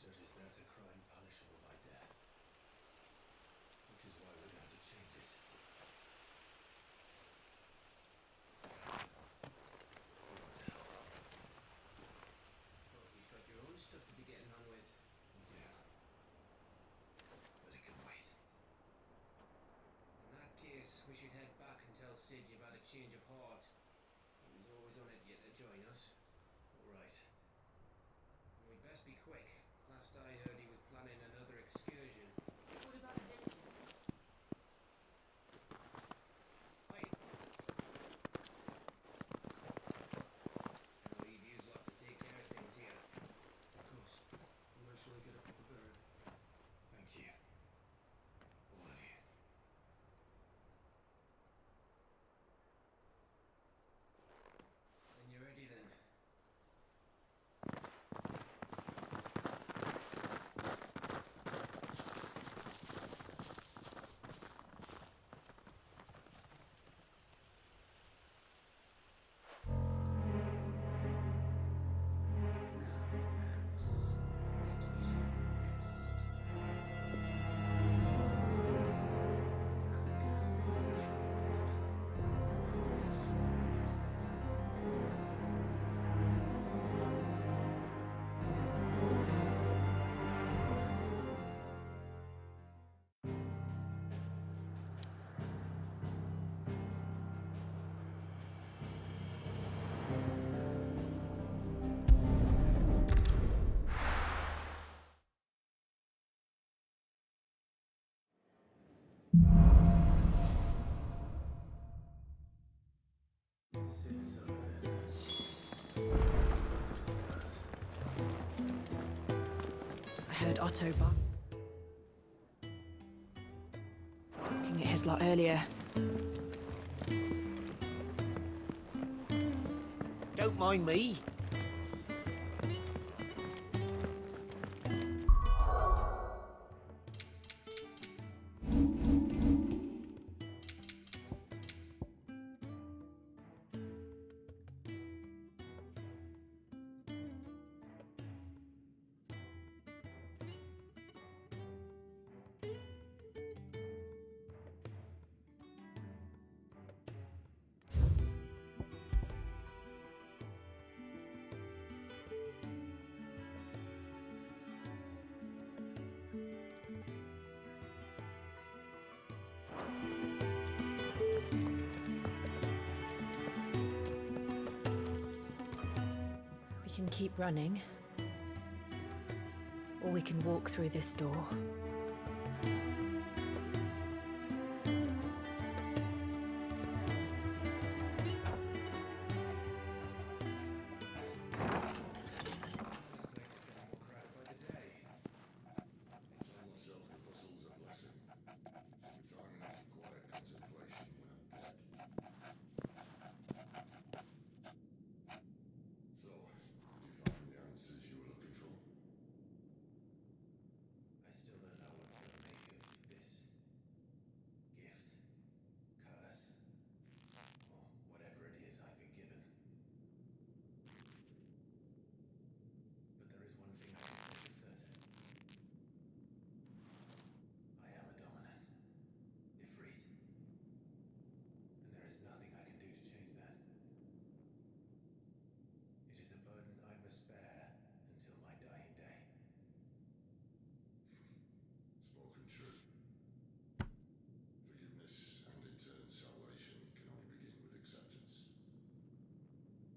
judges that a crime punishable by death. Which is why we're going to change it. What the hell? Well, you've got your own stuff to be getting on with. Yeah. But it can wait. In that case, we should head back and tell Sid you've had a change of heart. He was always on it yet to join us. Alright. We'd best be quick. Last I heard he was planning another excursion. What about the villages? Wait. I'll leave you lot to take care of things here. Of course. I'll make sure I get a proper burial. Thank you. All of you. When you're ready then. I heard Otto barking at his lot earlier. Don't mind me. We can keep running, or we can walk through this door. I still don't know what to make of this gift, curse, or whatever it is I've been given. But there is one thing I can say for certain. I am a dominant, Ifrit, and there is nothing I can do to change that. It is a burden I must bear until my dying day. Spoken true. Forgiveness and in turn salvation can only begin with acceptance.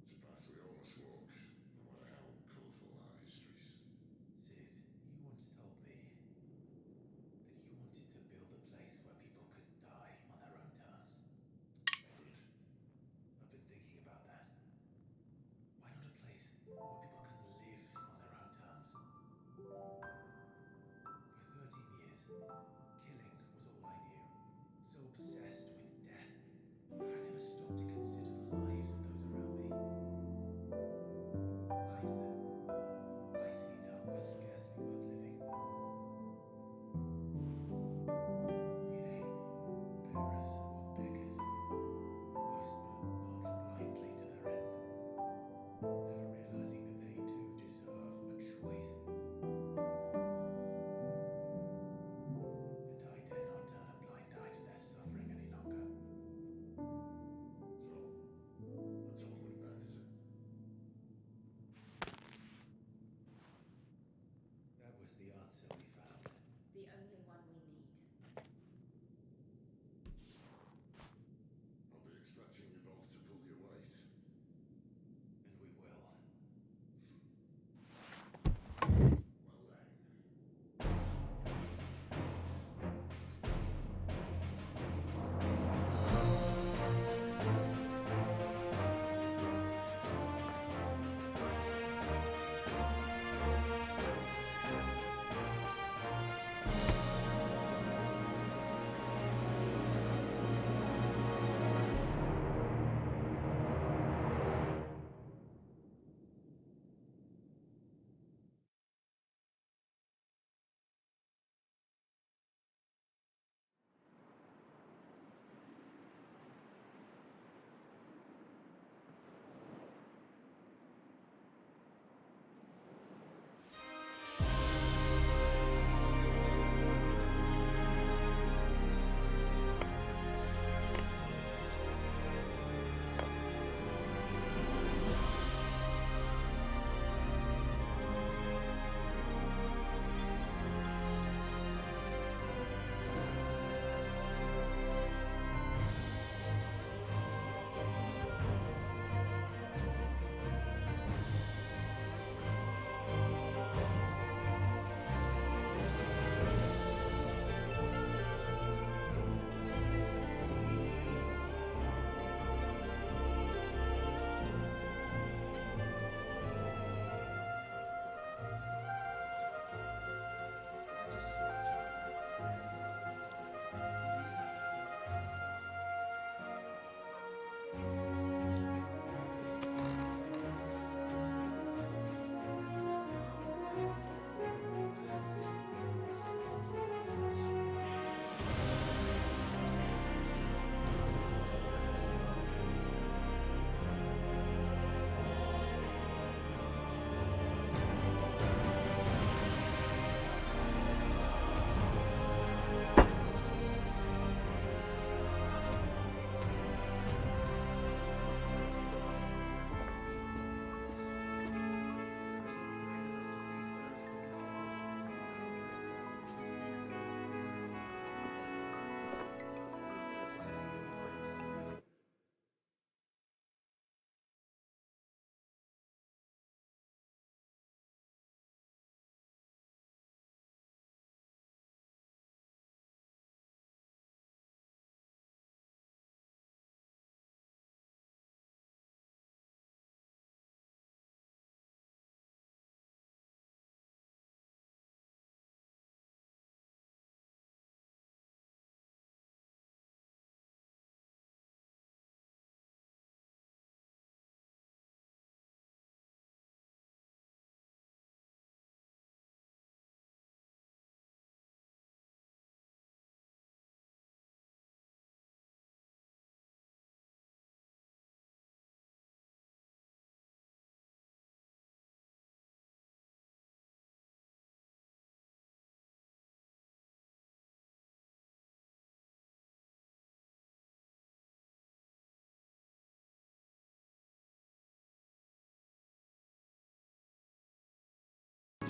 It's a path we all must walk, no matter how colourful our histories. Sid, you once told me that you wanted to build a place where people could die on their own terms. Good. I've been thinking about that. Why not a place where people can live on their own terms? For 13 years, killing was all I knew. So obsessed with death that I never stopped to consider the lives of those around me. Lives that I see now are scarcely worth living. Be they bearers or beggars, most but march blindly to their end, never realizing that they too deserve a choice.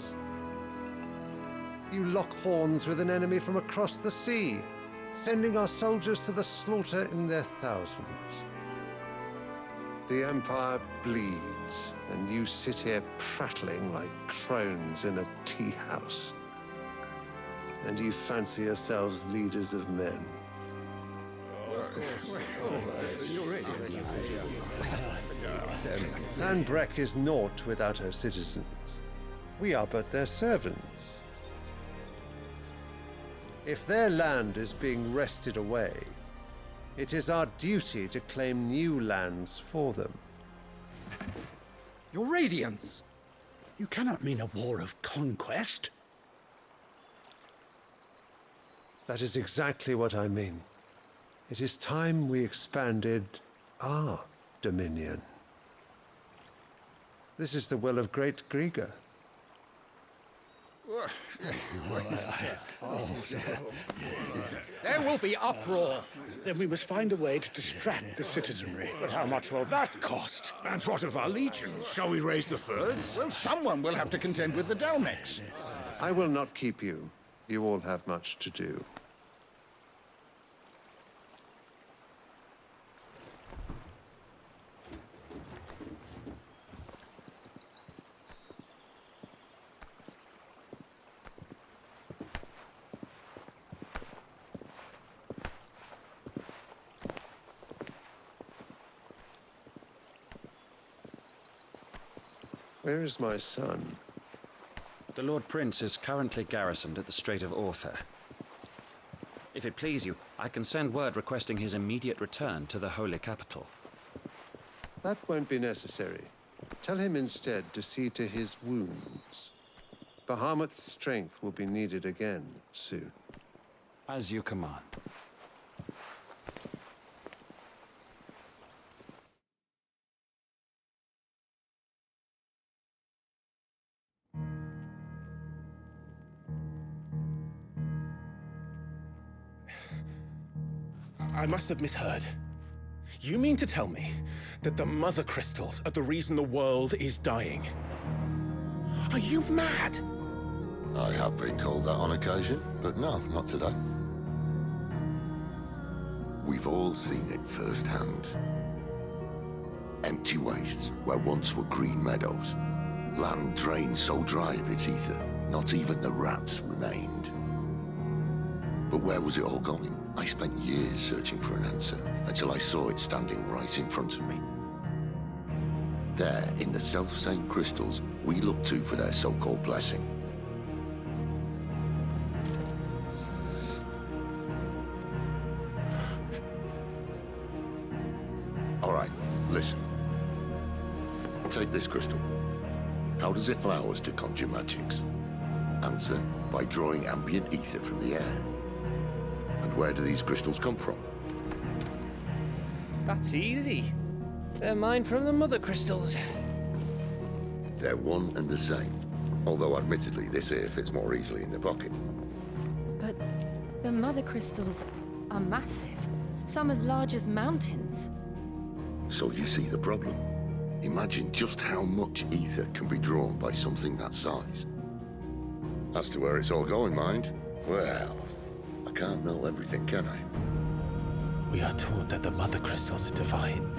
seas. You lock horns with an enemy from across the sea, sending our soldiers to the slaughter in their thousands. The Empire bleeds, and you sit here prattling like crones in a tea house. And you fancy yourselves leaders of men. Sandbreck is naught without her citizens. We are but their servants. If their land is being wrested away, it is our duty to claim new lands for them. Your Radiance! You cannot mean a war of conquest. That is exactly what I mean. It is time we expanded our dominion. This is the will of great Grieger. There will be uproar. Then we must find a way to distract the citizenry. But how much will that cost? And what of our legions? Shall we raise the thirds? Well, someone will have to contend with the Dalmex. I will not keep you. You all have much to do. Where is my son? The Lord Prince is currently garrisoned at the Strait of Author. If it please you, I can send word requesting his immediate return to the Holy Capital. That won't be necessary. Tell him instead to see to his wounds. Bahamut's strength will be needed again soon. As you command. I must have misheard. You mean to tell me that the Mother Crystals are the reason the world is dying? Are you mad? I have been called that on occasion, but no, not today. We've all seen it firsthand. Empty wastes where once were green meadows. Land drained so dry of its ether, not even the rats remained. But where was it all going? I spent years searching for an answer, until I saw it standing right in front of me. There, in the self-same crystals, we look to for their so-called blessing. All right, listen. Take this crystal. How does it allow us to conjure magics? Answer, by drawing ambient ether from the air. And where do these crystals come from? That's easy. They're mined from the Mother Crystals. They're one and the same. Although admittedly, this here fits more easily in the pocket. But the Mother Crystals are massive. Some as large as mountains. So you see the problem. Imagine just how much ether can be drawn by something that size. As to where it's all going, mind? Well, I can't know everything, can I? We are taught that the Mother Crystals are divine.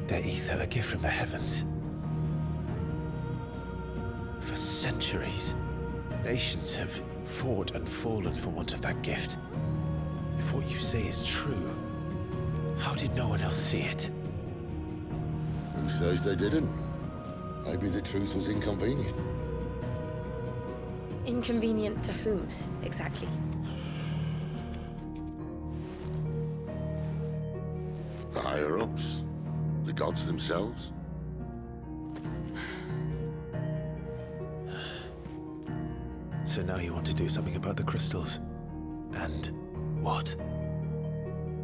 Their ether a gift from the heavens. For centuries, nations have fought and fallen for want of that gift. If what you say is true, how did no one else see it? Who says they didn't? Maybe the truth was inconvenient. Inconvenient to whom, exactly? The higher-ups? The gods themselves? So now you want to do something about the crystals. And what?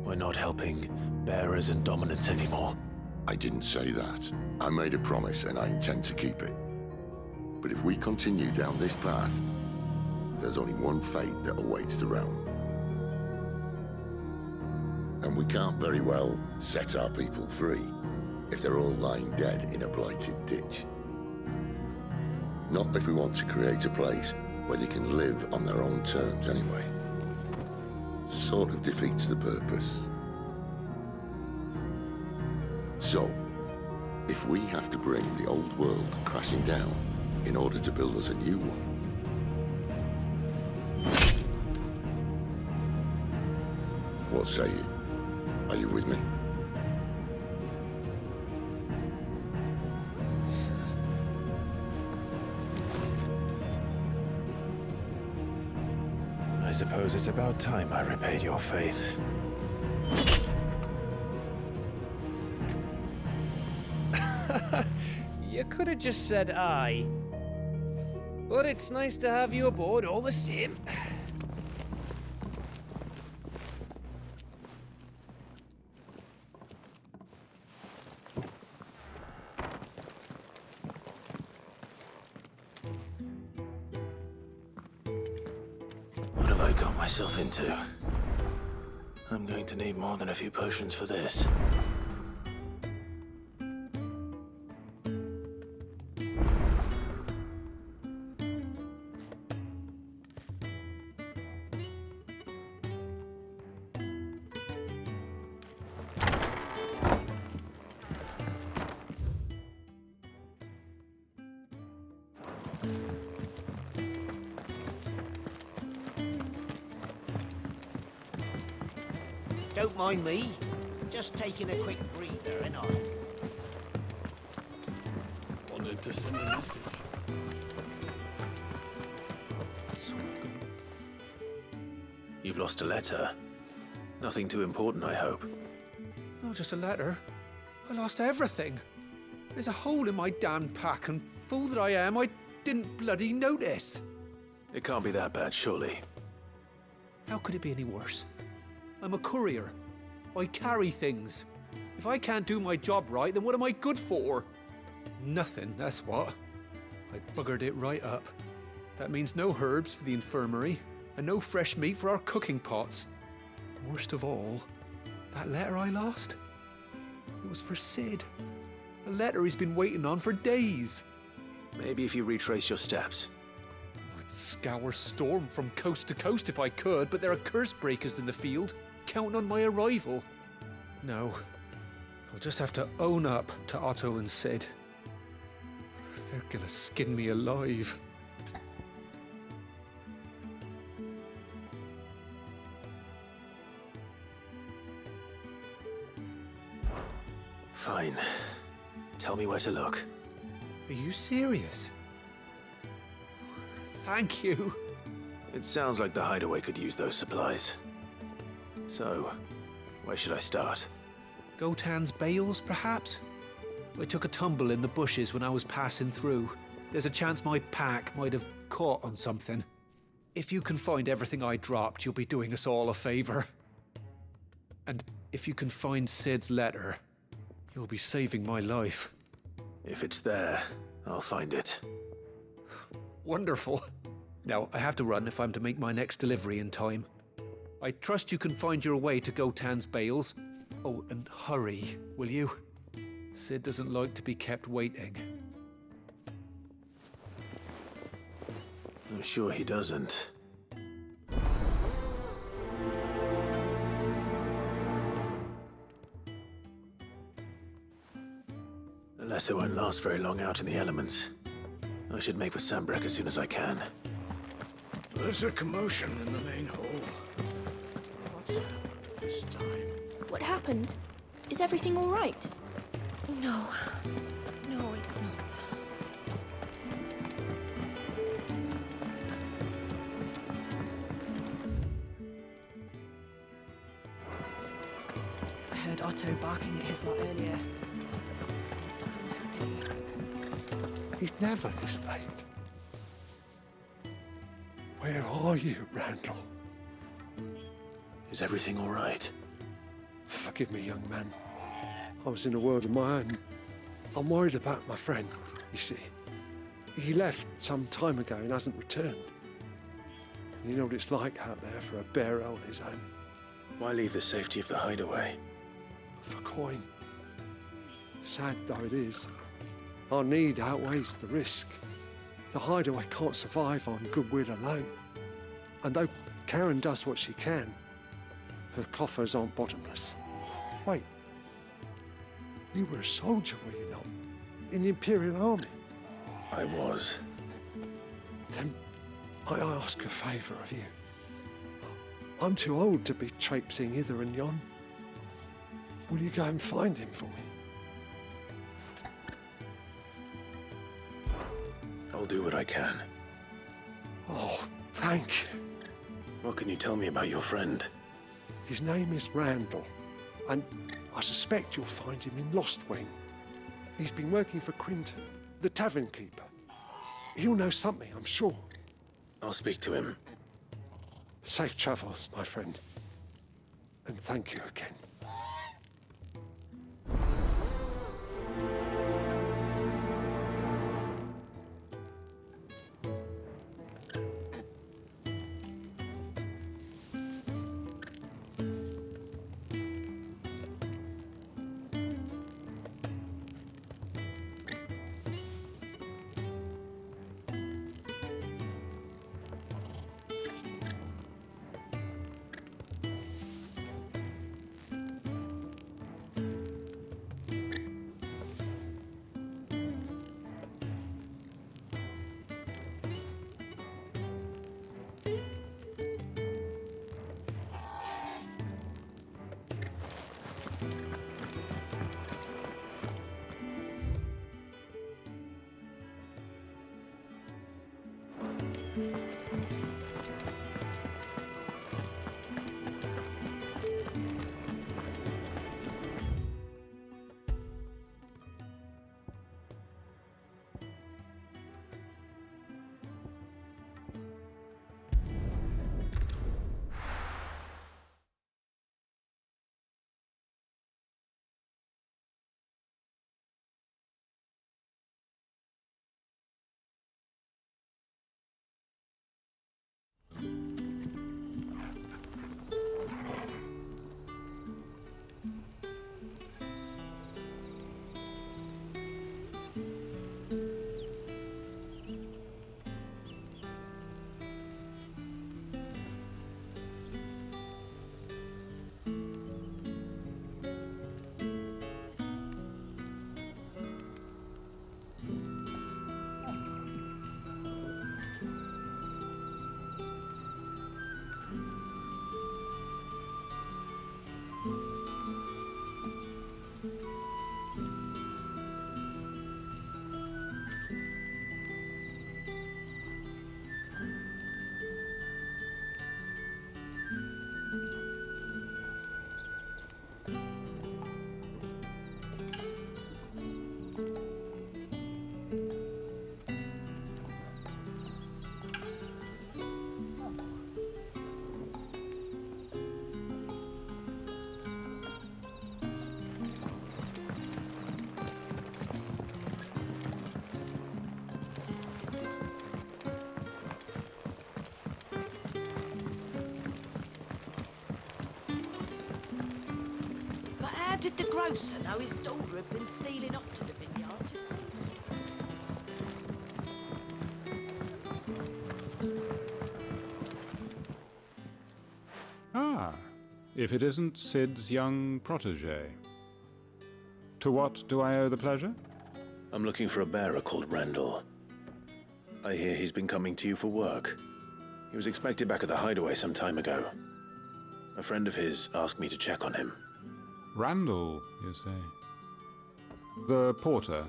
We're not helping bearers and dominants anymore. I didn't say that. I made a promise and I intend to keep it. But if we continue down this path, there's only one fate that awaits the realm. And we can't very well set our people free if they're all lying dead in a blighted ditch. Not if we want to create a place where they can live on their own terms anyway. Sort of defeats the purpose. So, if we have to bring the old world crashing down in order to build us a new one, what say you? Are you with me? I suppose it's about time I repaid your faith. You could have just said aye. But it's nice to have you aboard all the same. What have I got myself into? I'm going to need more than a few potions for this. Don't mind me. Just taking a quick breather, ain't I? Wanted to send a message. You've lost a letter. Nothing too important, I hope. Not just a letter. I lost everything. There's a hole in my damn pack, and fool that I am, I didn't bloody notice. It can't be that bad, surely. How could it be any worse? I'm a courier. I carry things. If I can't do my job right, then what am I good for? Nothing, that's what. I buggered it right up. That means no herbs for the infirmary, and no fresh meat for our cooking pots. Worst of all, that letter I lost? It was for Sid. A letter he's been waiting on for days. Maybe if you retrace your steps. I'd scour Storm from coast to coast if I could, but there are curse breakers in the field, counting on my arrival. No, I'll just have to own up to Otto and Sid. They're gonna skin me alive. Fine. Tell me where to look. Are you serious? Thank you. It sounds like the hideaway could use those supplies. So, where should I start? Gotan's bales, perhaps? I took a tumble in the bushes when I was passing through. There's a chance my pack might have caught on something. If you can find everything I dropped, you'll be doing us all a favor. And if you can find Sid's letter, you'll be saving my life. If it's there, I'll find it. Wonderful. Now, I have to run if I'm to make my next delivery in time. I trust you can find your way to Gotan's bales. Oh, and hurry, will you? Sid doesn't like to be kept waiting. I'm sure he doesn't. The letter won't last very long out in the elements. I should make for Sambrek as soon as I can. There's a commotion in the main hall. What's happened this time? What happened? Is everything all right? No. No, it's not. I heard Otto barking at his lot earlier. He's never this late. Where are you, Randall? Is everything all right? Forgive me, young man. I was in a world of my own. I'm worried about my friend, you see. He left some time ago and hasn't returned. And you know what it's like out there for a bearer on his own. Why leave the safety of the hideaway? For coin. Sad though it is, our need outweighs the risk. The hideaway can't survive on goodwill alone. And though Karen does what she can, her coffers aren't bottomless. Wait, you were a soldier, were you not? In the Imperial Army? I was. Then I ask a favour of you. I'm too old to be traipsing hither and yon. Will you go and find him for me? I'll do what I can. Oh, thank you. What can you tell me about your friend? His name is Randall, and I suspect you'll find him in Lost Wing. He's been working for Quinton, the tavern keeper. He'll know something, I'm sure. I'll speak to him. Safe travels, my friend. And thank you again. How did the grocer know his daughter had been stealing up to the vineyard to see? Ah, if it isn't Sid's young protege. To what do I owe the pleasure? I'm looking for a bearer called Randall. I hear he's been coming to you for work. He was expected back at the hideaway some time ago. A friend of his asked me to check on him. Randall, you say? The porter?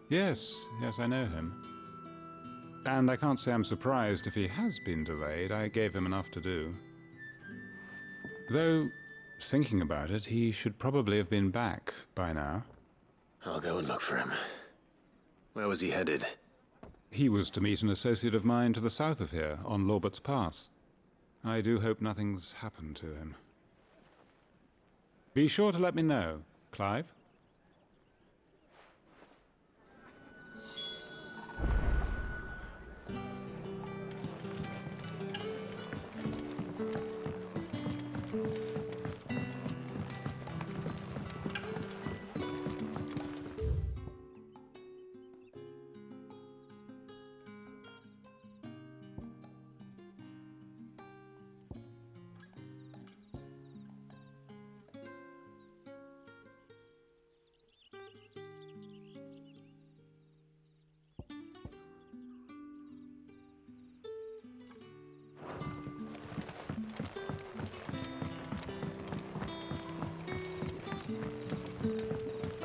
Yes, I know him. And I can't say I'm surprised if he has been delayed. I gave him enough to do. Though, thinking about it, he should probably have been back by now. I'll go and look for him. Where was he headed? He was to meet an associate of mine to the south of here, on Lorbert's Pass. I do hope nothing's happened to him. Be sure to let me know, Clive.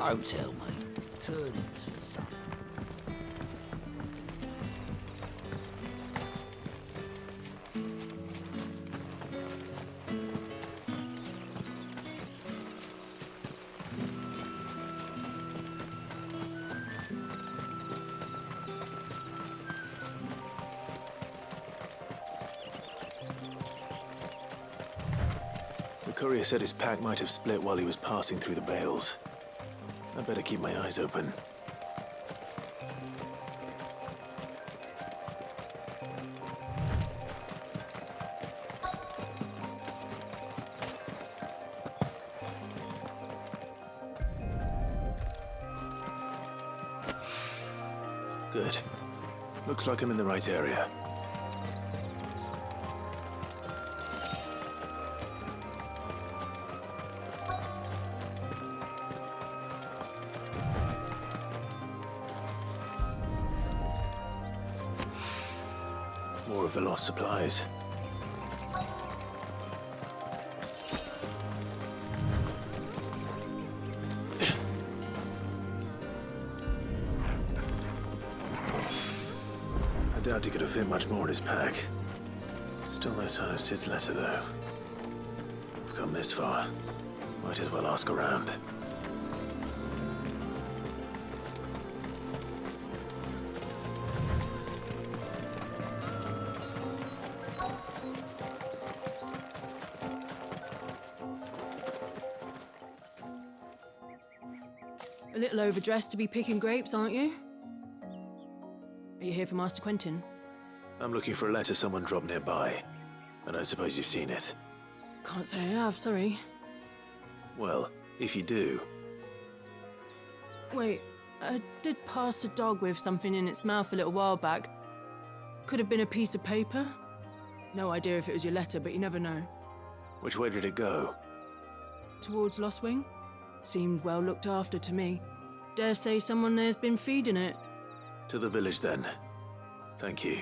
Don't tell me. Turnips for supper. The courier said his pack might have split while he was passing through the bales. I better keep my eyes open. Good. Looks like I'm in the right area. More of the lost supplies. I doubt he could have fit much more in his pack. Still no sign of Sid's letter, though. I've come this far. Might as well ask around. A little overdressed to be picking grapes, aren't you? Are you here for Master Quentin? I'm looking for a letter someone dropped nearby. And I suppose you've seen it. Can't say I have, sorry. Well, if you do... Wait, I did pass a dog with something in its mouth a little while back. Could have been a piece of paper. No idea if it was your letter, but you never know. Which way did it go? Towards Lost Wing? Seemed well looked after to me. Dare say someone there's been feeding it. To the village, then. Thank you.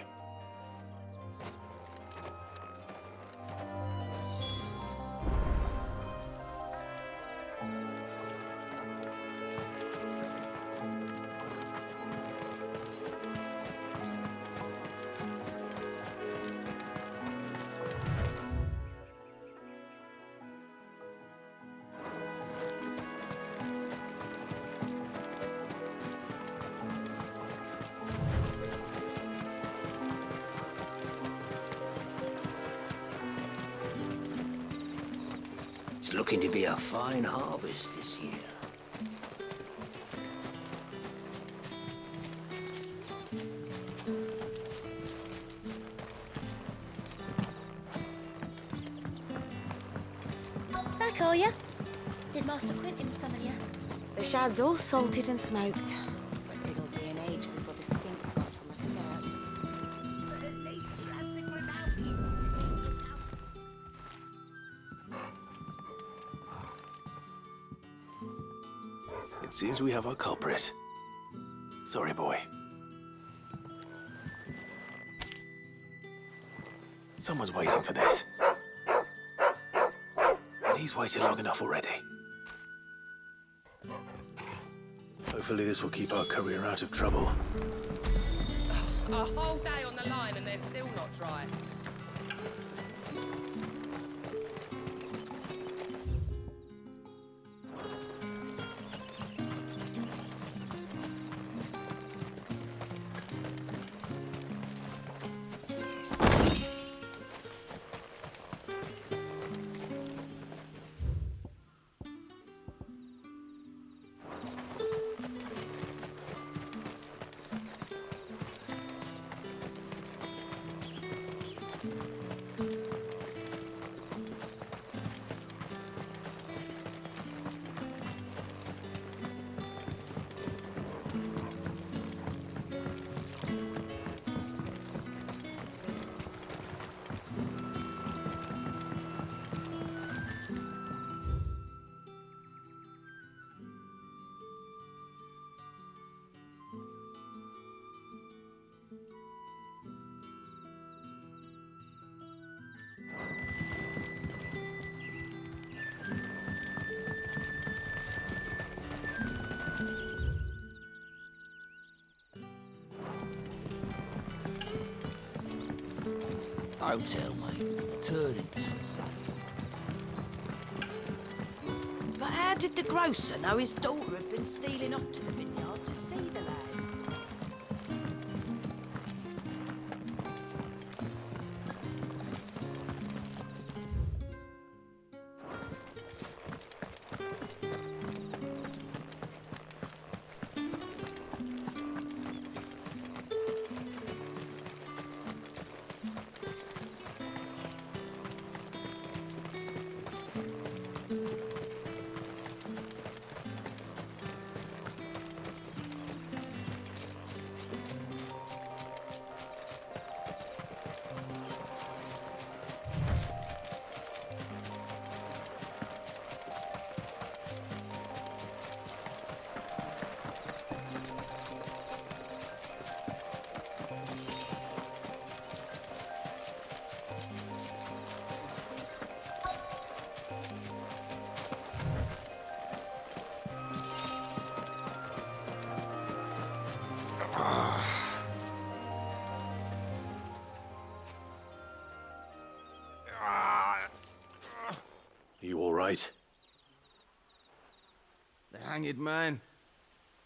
It's looking to be a fine harvest this year. Back, are ya? Did Master Quentin summon ya? The shad's all salted and smoked, but it'll be an age before the stink's gone from my skirts. But at least you have the Grimalkins. It seems we have our culprit. Sorry, boy. Someone's waiting for this. And he's waited long enough already. Hopefully this will keep our courier out of trouble. A whole day on the line and they're still not dry. Hotel, mate. Turnings for sale. But how did the grocer know his daughter had been stealing up to the vineyard to see the lad? You all right? The hanged man.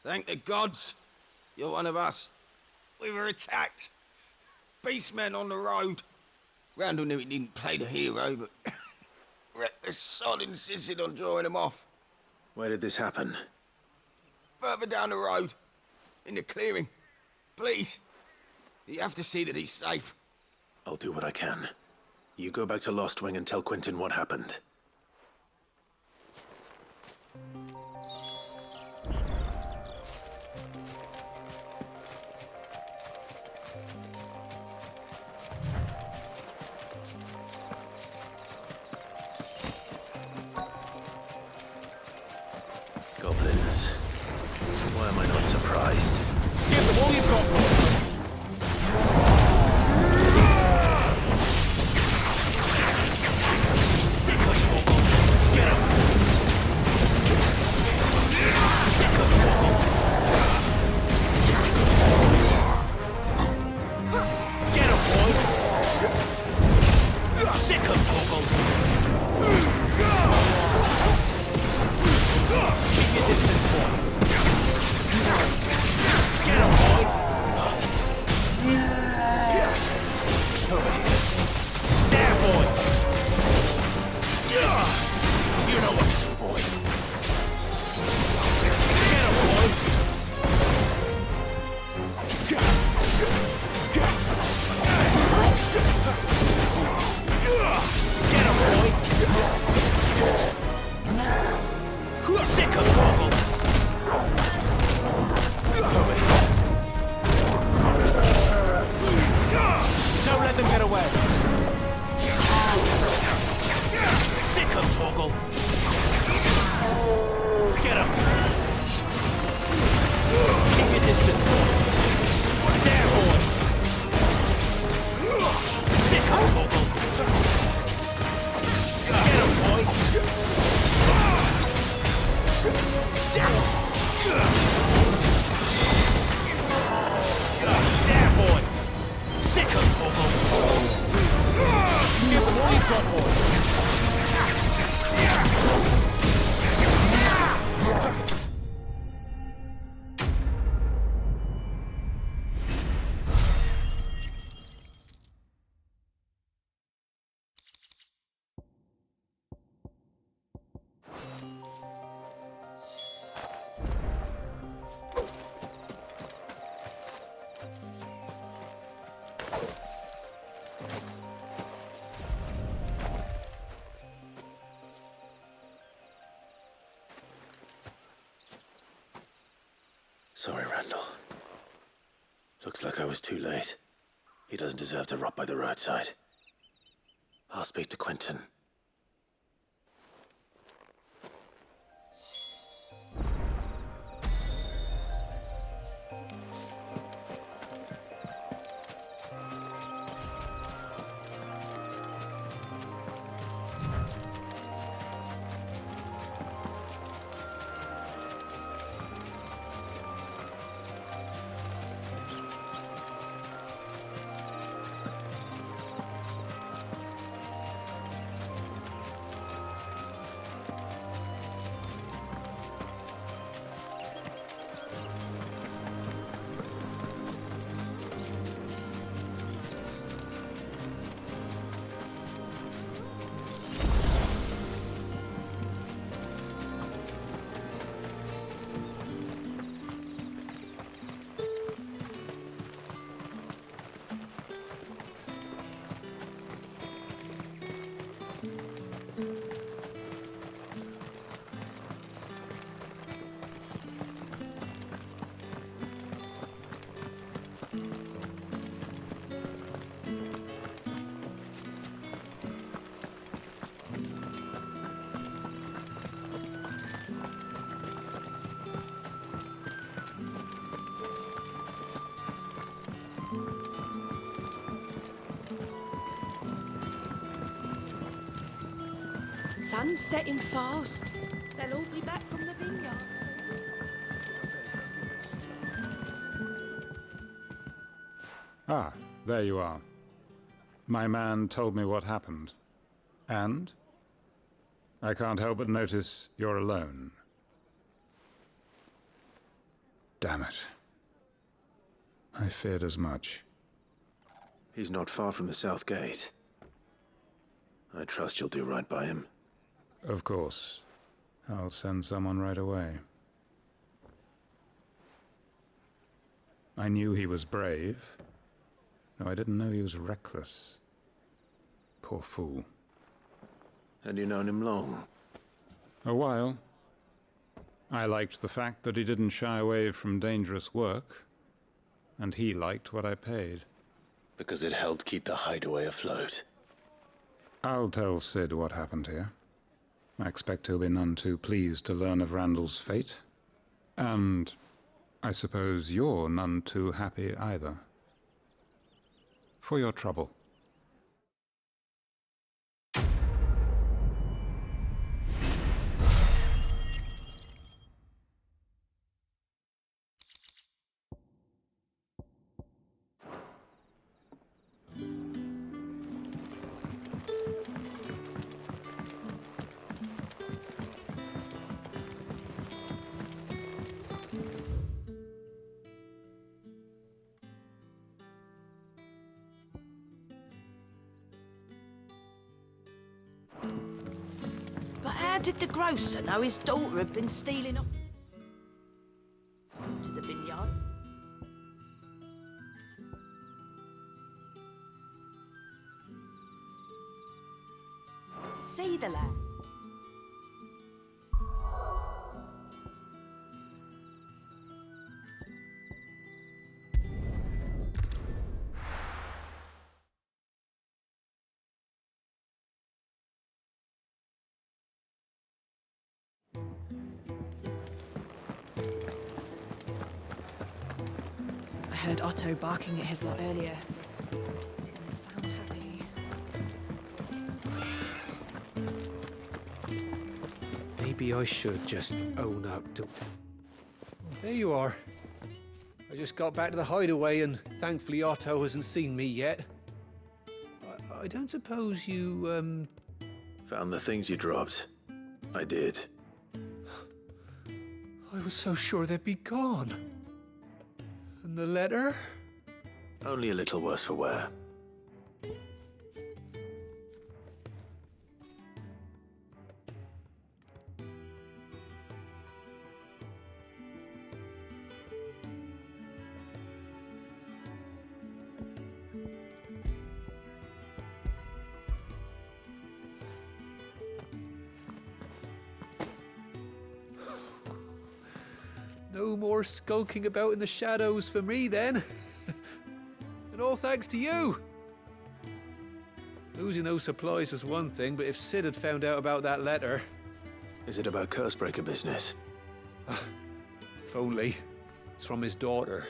Thank the gods. You're one of us. We were attacked. Beastmen on the road. Randall knew he didn't play the hero, but reckless sod insisted on drawing him off. Where did this happen? Further down the road. In the clearing. Please. You have to see that he's safe. I'll do what I can. You go back to Lost Wing and tell Quentin what happened. Goblins. Why am I not surprised? Give them all you've got, boy. Sorry, Randall. Looks like I was too late. He doesn't deserve to rot by the roadside. I'll speak to Quentin. Sun's setting fast. They'll all be back from the vineyard soon. Ah, there you are. My man told me what happened. And? I can't help but notice you're alone. Damn it. I feared as much. He's not far from the south gate. I trust you'll do right by him. Of course. I'll send someone right away. I knew he was brave, though I didn't know he was reckless. Poor fool. Had you known him long? A while. I liked the fact that he didn't shy away from dangerous work, and he liked what I paid. Because it helped keep the hideaway afloat. I'll tell Sid what happened here. I expect he'll be none too pleased to learn of Randall's fate. And I suppose you're none too happy either. For your trouble. But how did the grocer know his daughter had been stealing off to the vineyard? See the lad? I heard Otto barking at his lot earlier. Didn't sound happy. Maybe I should just own up to... There you are. I just got back to the hideaway and thankfully Otto hasn't seen me yet. I don't suppose you, Found the things you dropped. I did. I was so sure they'd be gone. And the letter? Only a little worse for wear. No more skulking about in the shadows for me, then. And all thanks to you. Losing those supplies was one thing, but if Sid had found out about that letter... Is it about Cursebreaker business? If only. It's from his daughter.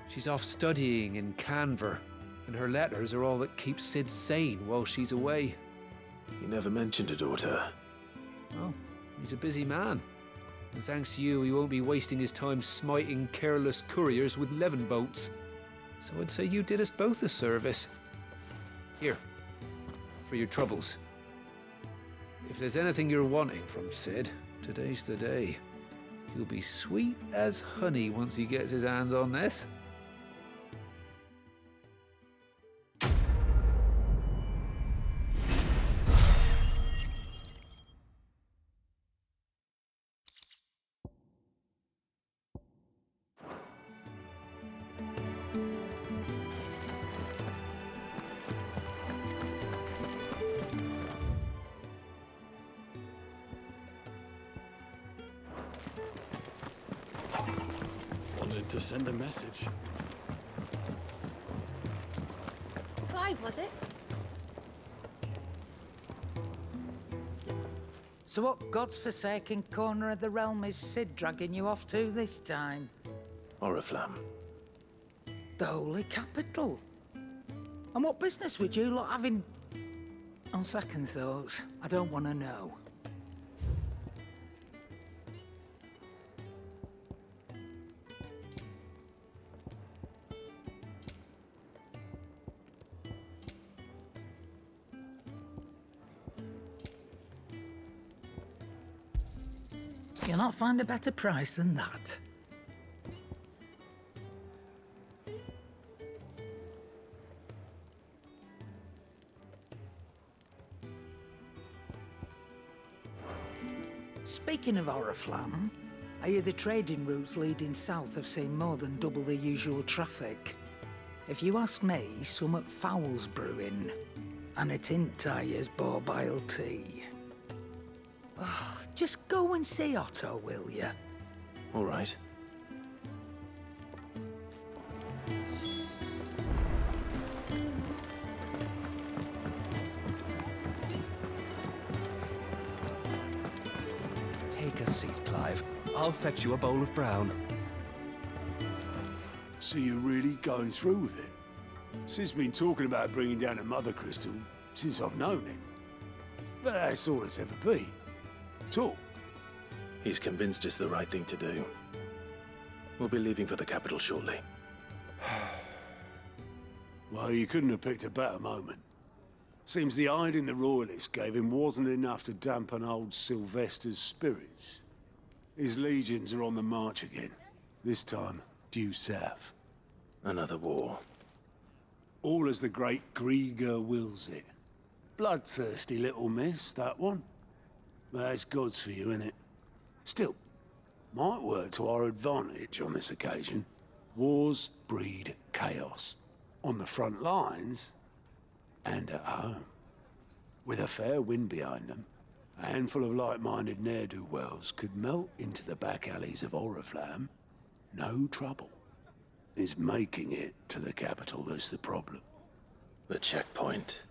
She's off studying in Canver, and her letters are all that keeps Sid sane while she's away. He never mentioned a daughter. Oh, he's a busy man. And thanks to you, he won't be wasting his time smiting careless couriers with levin boats. So I'd say you did us both a service. Here, for your troubles. If there's anything you're wanting from Sid, today's the day. He'll be sweet as honey once he gets his hands on this. Wanted to send a message. Clive, was it? So what God's forsaken corner of the realm is Sid dragging you off to this time? Oriflamme. The Holy Capital. And what business would you lot have in... On second thoughts, I don't want to know. You'll not find a better price than that. Speaking of Oriflamme, I hear the trading routes leading south have seen more than double the usual traffic. If you ask me, summat foul's brewing, and it ain't Tyre's borbile tea. Oh, just go and see Otto, will you? All right. Take a seat, Clive. I'll fetch you a bowl of brown. So you're really going through with it? Sid's been talking about bringing down a mother crystal since I've known him. But that's all it's ever been. Talk. He's convinced it's the right thing to do. We'll be leaving for the capital shortly. Well, you couldn't have picked a better moment. Seems the hiding the Royalists gave him wasn't enough to dampen old Sylvester's spirits. His legions are on the march again. This time, due south. Another war. All as the great Grieger wills it. Bloodthirsty little miss, that one. That's God's for you, innit? Still, might work to our advantage on this occasion. Wars breed chaos. On the front lines, and at home. With a fair wind behind them, a handful of like-minded ne'er-do-wells could melt into the back alleys of Oriflamme. No trouble. It's making it to the capital that's the problem. The checkpoint.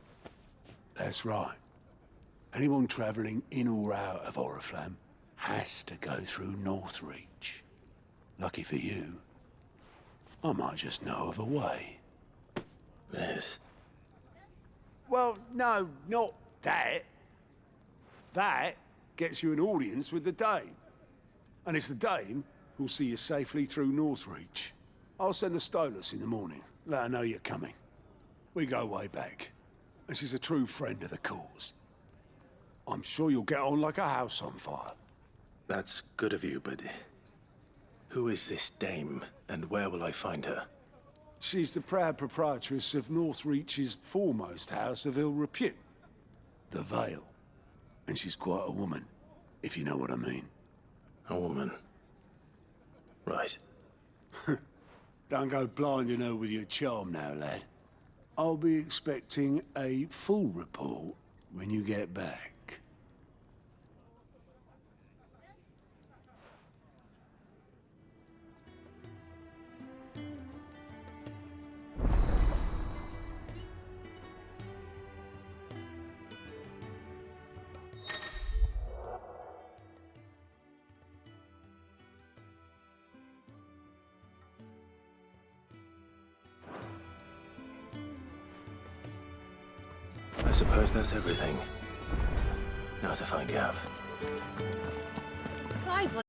That's right. Anyone travelling in or out of Oriflamme has to go through Northreach. Lucky for you, I might just know of a way. This? Well, no, not that. That gets you an audience with the Dame. And it's the Dame who'll see you safely through Northreach. I'll send a Stolas in the morning, let her know you're coming. We go way back, and she's a true friend of the cause. I'm sure you'll get on like a house on fire. That's good of you, but who is this Dame, and where will I find her? She's the proud proprietress of Northreach's foremost house of ill repute, the Vale. And she's quite a woman, if you know what I mean. A woman? Right. Don't go blinding her with your charm now, lad. I'll be expecting a full report when you get back. I suppose that's everything. Now to find Gav. Clive,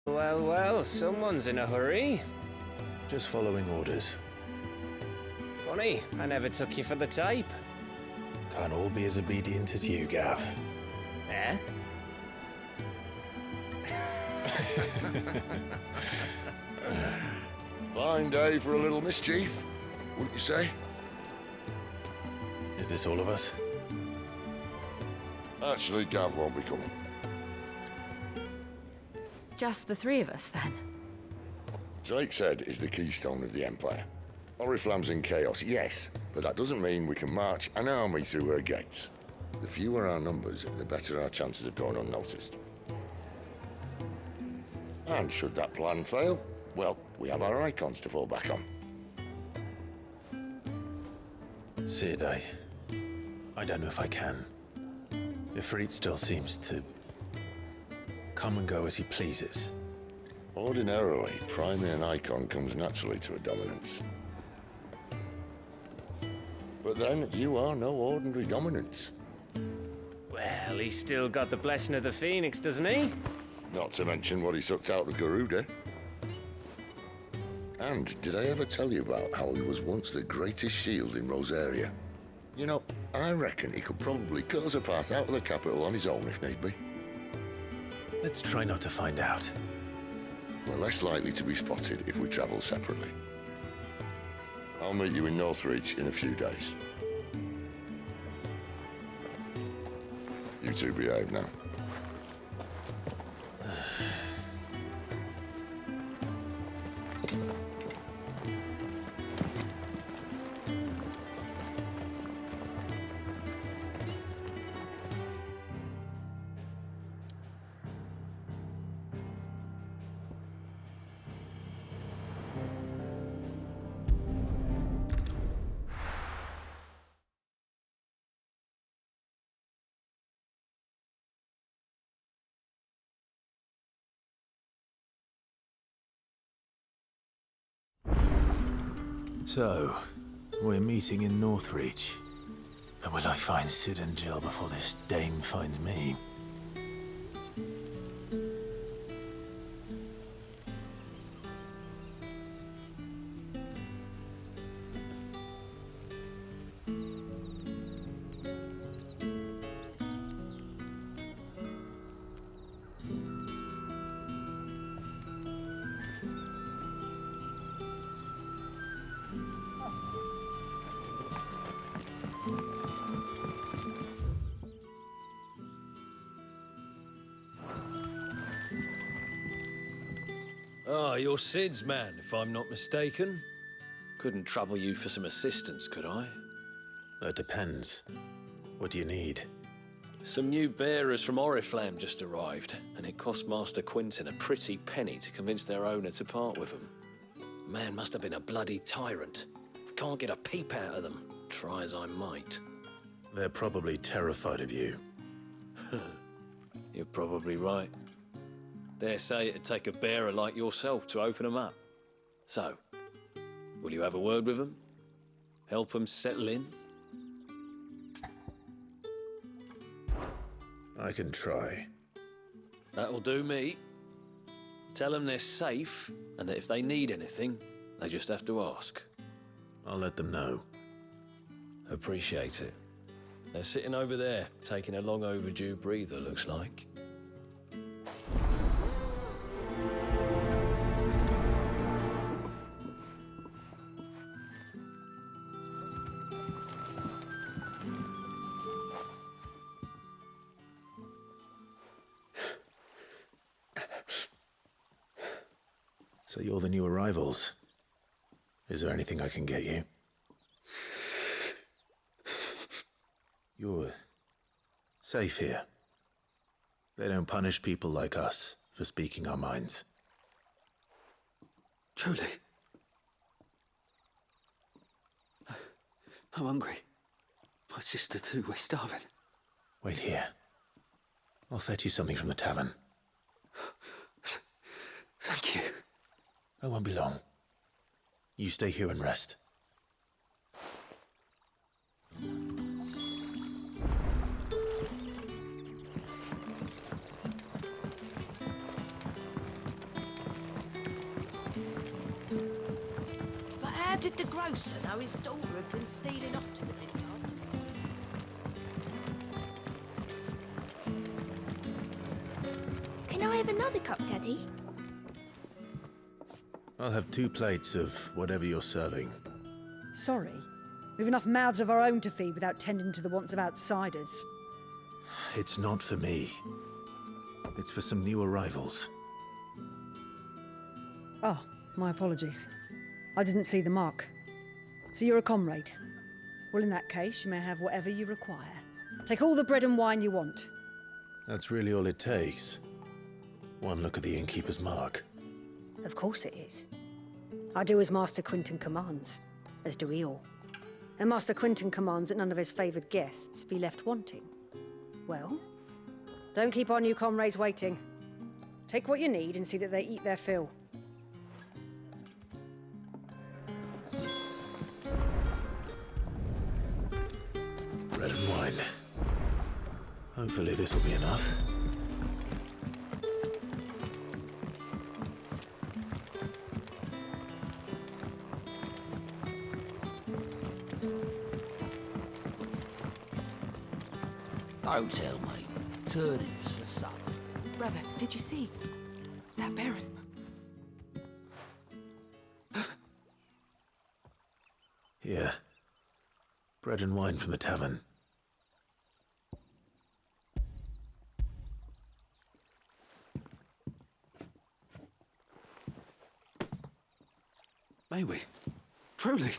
Well, well, someone's in a hurry. Just following orders. Funny, I never took you for the type. Can't all be as obedient as you, Gav. Eh? Fine day for a little mischief, wouldn't you say? Is this all of us? Actually, Gav won't be coming. Just the three of us, then? Drake's Head is the keystone of the Empire. Oriflamme's in chaos, yes, but that doesn't mean we can march an army through her gates. The fewer our numbers, the better our chances of going unnoticed. And should that plan fail, well, we have our icons to fall back on. Sid, I don't know if I can. Ifrit still seems to come and go as he pleases. Ordinarily, primary and icon comes naturally to a dominance. But then, you are no ordinary dominance. Well, he's still got the blessing of the Phoenix, doesn't he? Not to mention what he sucked out of Garuda. And did I ever tell you about how he was once the greatest shield in Rosaria? You know, I reckon he could probably cut us a path out of the capital on his own if need be. Let's try not to find out. We're less likely to be spotted if we travel separately. I'll meet you in Northreach in a few days. You two behave now. So, we're meeting in Northreach. But will I find Sid and Jill before this dame finds me? Ah, you're Sid's man, if I'm not mistaken. Couldn't trouble you for some assistance, could I? That depends. What do you need? Some new bearers from Oriflamme just arrived, and it cost Master Quinton a pretty penny to convince their owner to part with them. Man must have been a bloody tyrant. Can't get a peep out of them, try as I might. They're probably terrified of you. You're probably right. Dare say it'd take a bearer like yourself to open them up. So, will you have a word with them? Help them settle in? I can try. That'll do me. Tell them they're safe, and that if they need anything, they just have to ask. I'll let them know. Appreciate it. They're sitting over there, taking a long overdue breather, looks like. So you're the new arrivals. Is there anything I can get you? You're safe here. They don't punish people like us for speaking our minds. Truly. I'm hungry. My sister too, we're starving. Wait here. I'll fetch you something from the tavern. Thank you. I won't be long. You stay here and rest. But how did the grocer know his daughter had been stealing off to the vineyard to see? Can I have another cup, Daddy? I'll have 2 plates of whatever you're serving. Sorry. We've enough mouths of our own to feed without tending to the wants of outsiders. It's not for me. It's for some new arrivals. Oh, my apologies. I didn't see the mark. So you're a comrade? Well, in that case, you may have whatever you require. Take all the bread and wine you want. That's really all it takes. One look at the innkeeper's mark. Of course it is. I do as Master Quinton commands, as do we all. And Master Quinton commands that none of his favoured guests be left wanting. Well, don't keep our new comrades waiting. Take what you need and see that they eat their fill. Bread and wine. Hopefully this will be enough. Don't tell me. Turnips for supper. Brother, did you see? That bearer's... Yeah. Bread and wine from the tavern. May we? Truly?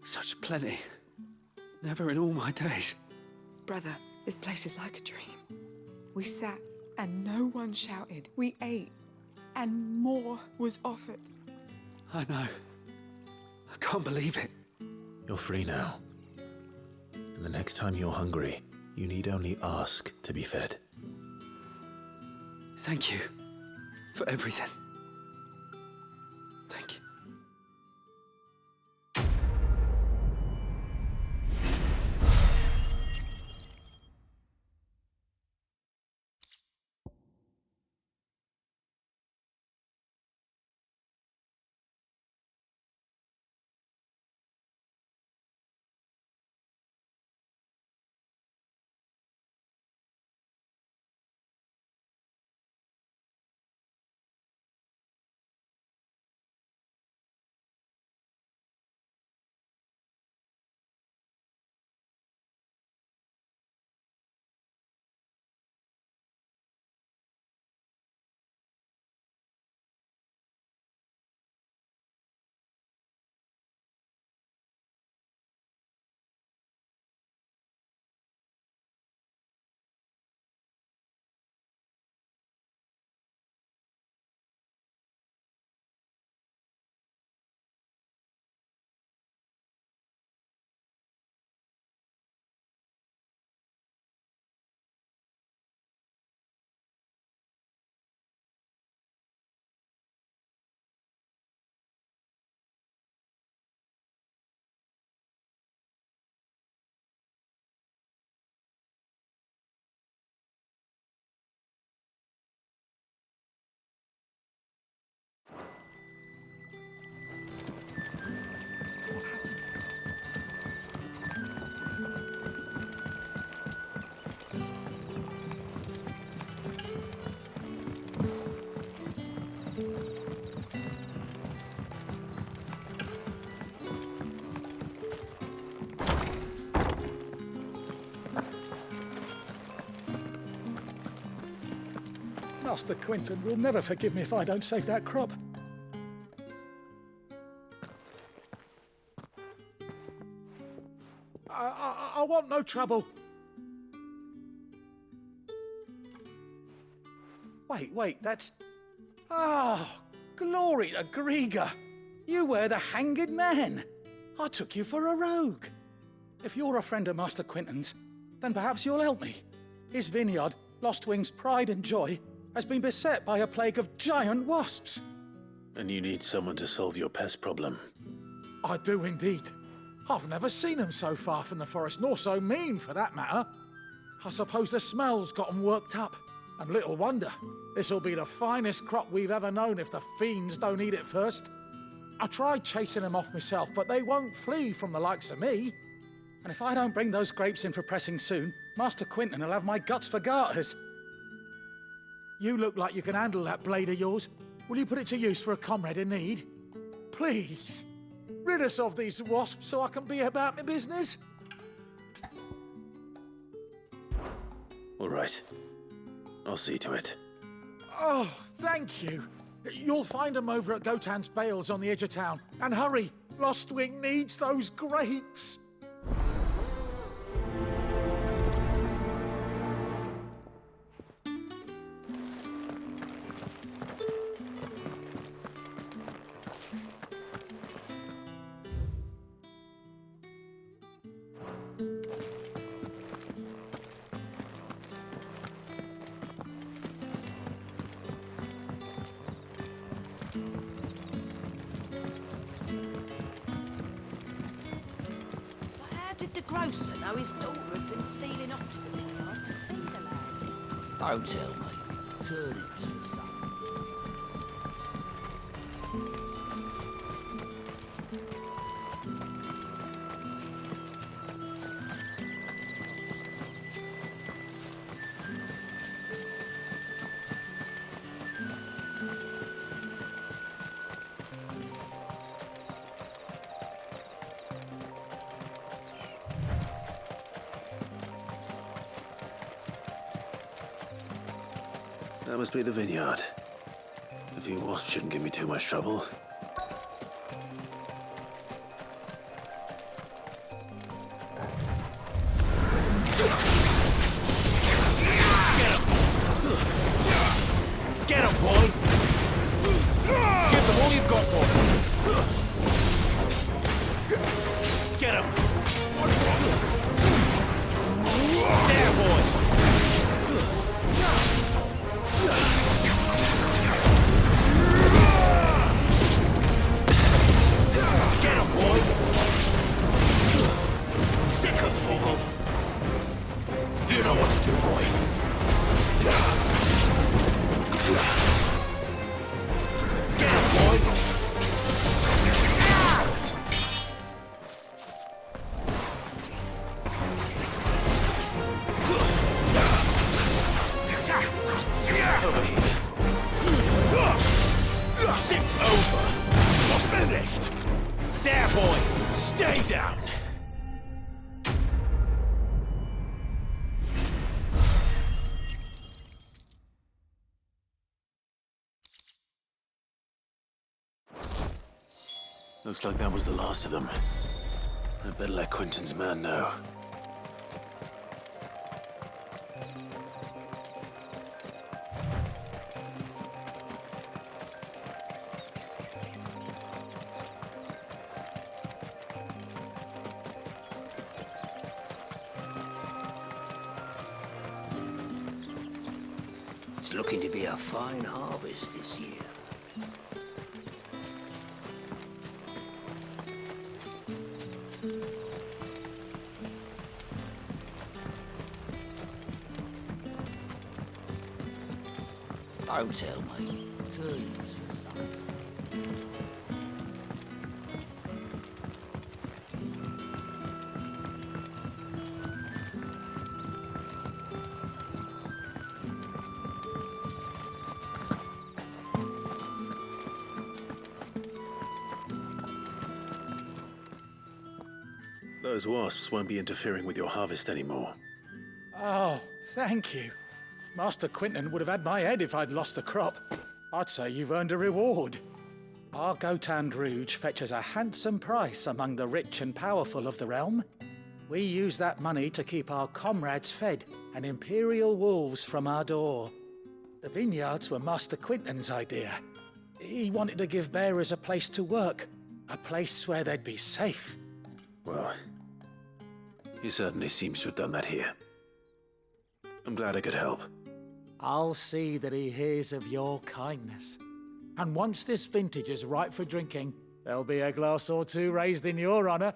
Such plenty. Never in all my days. Brother, this place is like a dream. We sat and no one shouted. We ate and more was offered. I know. I can't believe it. You're free now. And the next time you're hungry, you need only ask to be fed. Thank you for everything. Thank you. Master Quinton will never forgive me if I don't save that crop. I want no trouble. Wait, that's... Oh, glory to Grieger. You were the hanged man. I took you for a rogue. If you're a friend of Master Quinton's, then perhaps you'll help me. His vineyard, Lostwing's pride and joy, has been beset by a plague of giant wasps. And you need someone to solve your pest problem. I do indeed. I've never seen them so far from the forest, nor so mean, for that matter. I suppose the smell's got them worked up. And little wonder. This'll be the finest crop we've ever known if the fiends don't eat it first. I tried chasing them off myself, but they won't flee from the likes of me. And if I don't bring those grapes in for pressing soon, Master Quinton will have my guts for garters. You look like you can handle that blade of yours. Will you put it to use for a comrade in need? Please, rid us of these wasps so I can be about my business. All right. I'll see to it. Oh, thank you. You'll find them over at Gotan's Bales on the edge of town. And hurry, Lostwing needs those grapes. the grocer know his daughter had been stealing up to the vineyard to see the lad? Don't tell me. Turnips for supper. That must be the vineyard. A few wasps shouldn't give me too much trouble. Get him, boy! Give them all you've got, boy! Get him! There, boy! Get him, boy! Sick of Toggle! You know what to do, boy! Get him, boy! Over here. Shit's over! You're finished! There, boy! Stay down! Looks like that was the last of them. I'd better let Quentin's man know. It's looking to be a fine harvest this year. Don't tell me. Turnips for supper. Those wasps won't be interfering with your harvest anymore. Oh, thank you. Master Quentin would have had my head if I'd lost the crop. I'd say you've earned a reward. Our Gotand Rouge fetches a handsome price among the rich and powerful of the realm. We use that money to keep our comrades fed and imperial wolves from our door. The vineyards were Master Quentin's idea. He wanted to give bearers a place to work, a place where they'd be safe. Well, he certainly seems to have done that here. I'm glad I could help. I'll see that he hears of your kindness. And once this vintage is ripe for drinking, there'll be a glass or two raised in your honor.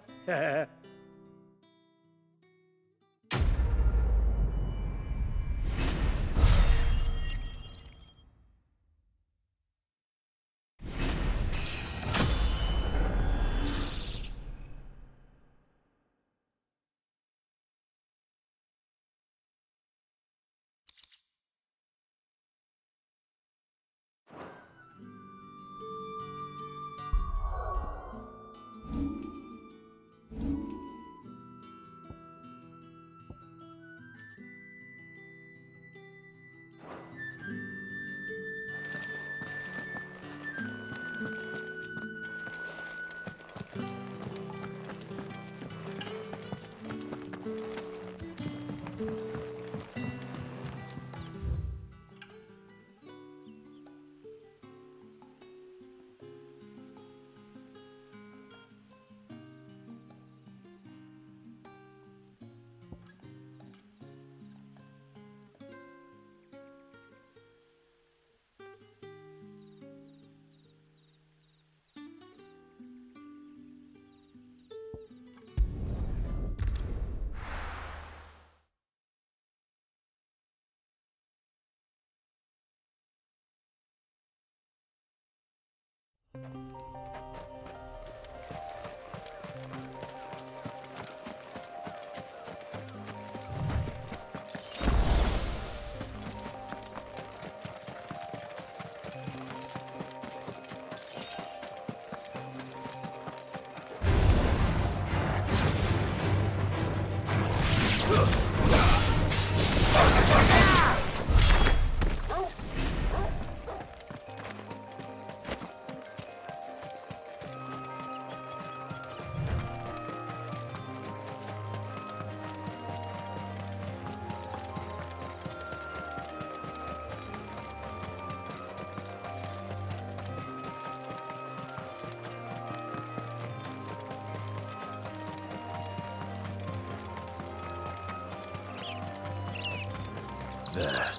There.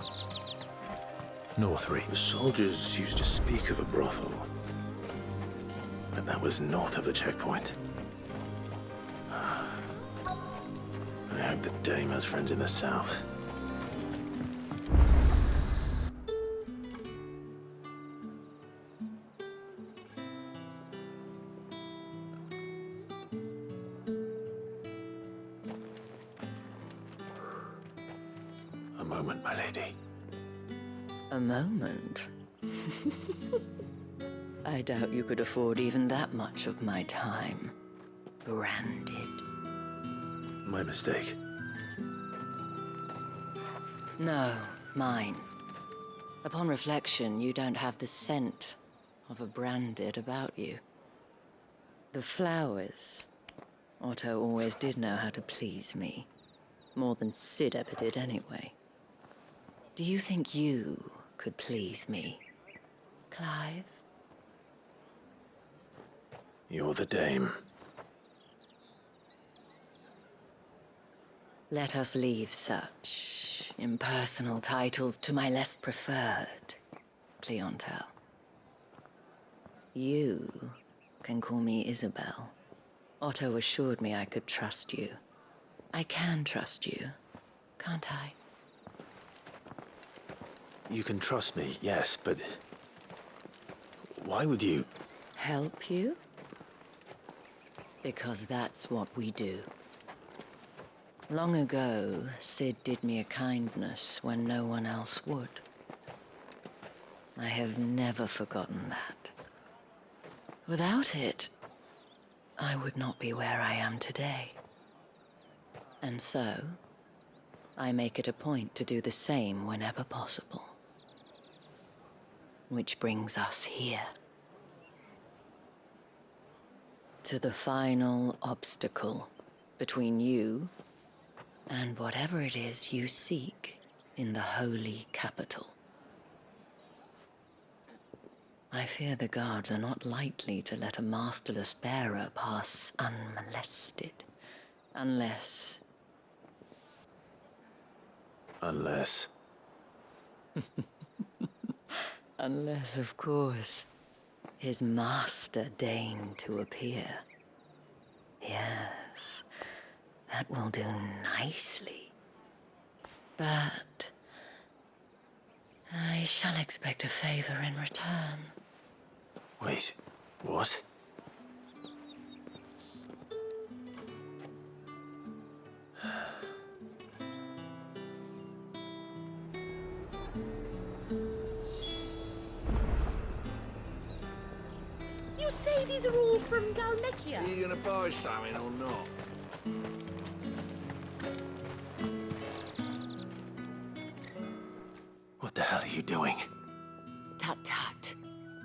Northry. The soldiers used to speak of a brothel. But that was north of the checkpoint. I hope the dame has friends in the south. A moment, my lady. A moment? I doubt you could afford even that much of my time. Branded. My mistake. No, mine. Upon reflection, you don't have the scent of a branded about you. The flowers. Otto always did know how to please me. More than Sid ever did anyway. Do you think you could please me, Clive? You're the dame. Let us leave such impersonal titles to my less preferred clientele. You can call me Isabel. Otto assured me I could trust you. I can trust you, can't I? You can trust me, yes, but why would you? Help you? Because that's what we do. Long ago, Sid did me a kindness when no one else would. I have never forgotten that. Without it, I would not be where I am today. And so, I make it a point to do the same whenever possible. Which brings us here. To the final obstacle between you and whatever it is you seek in the holy capital. I fear the guards are not likely to let a masterless bearer pass unmolested, unless... Unless... Unless, of course, his master deigned to appear. Yes, that will do nicely. But I shall expect a favor in return. Wait, what? You say these are all from Dalmekia? Are you gonna buy something or not? What the hell are you doing? Tut tut.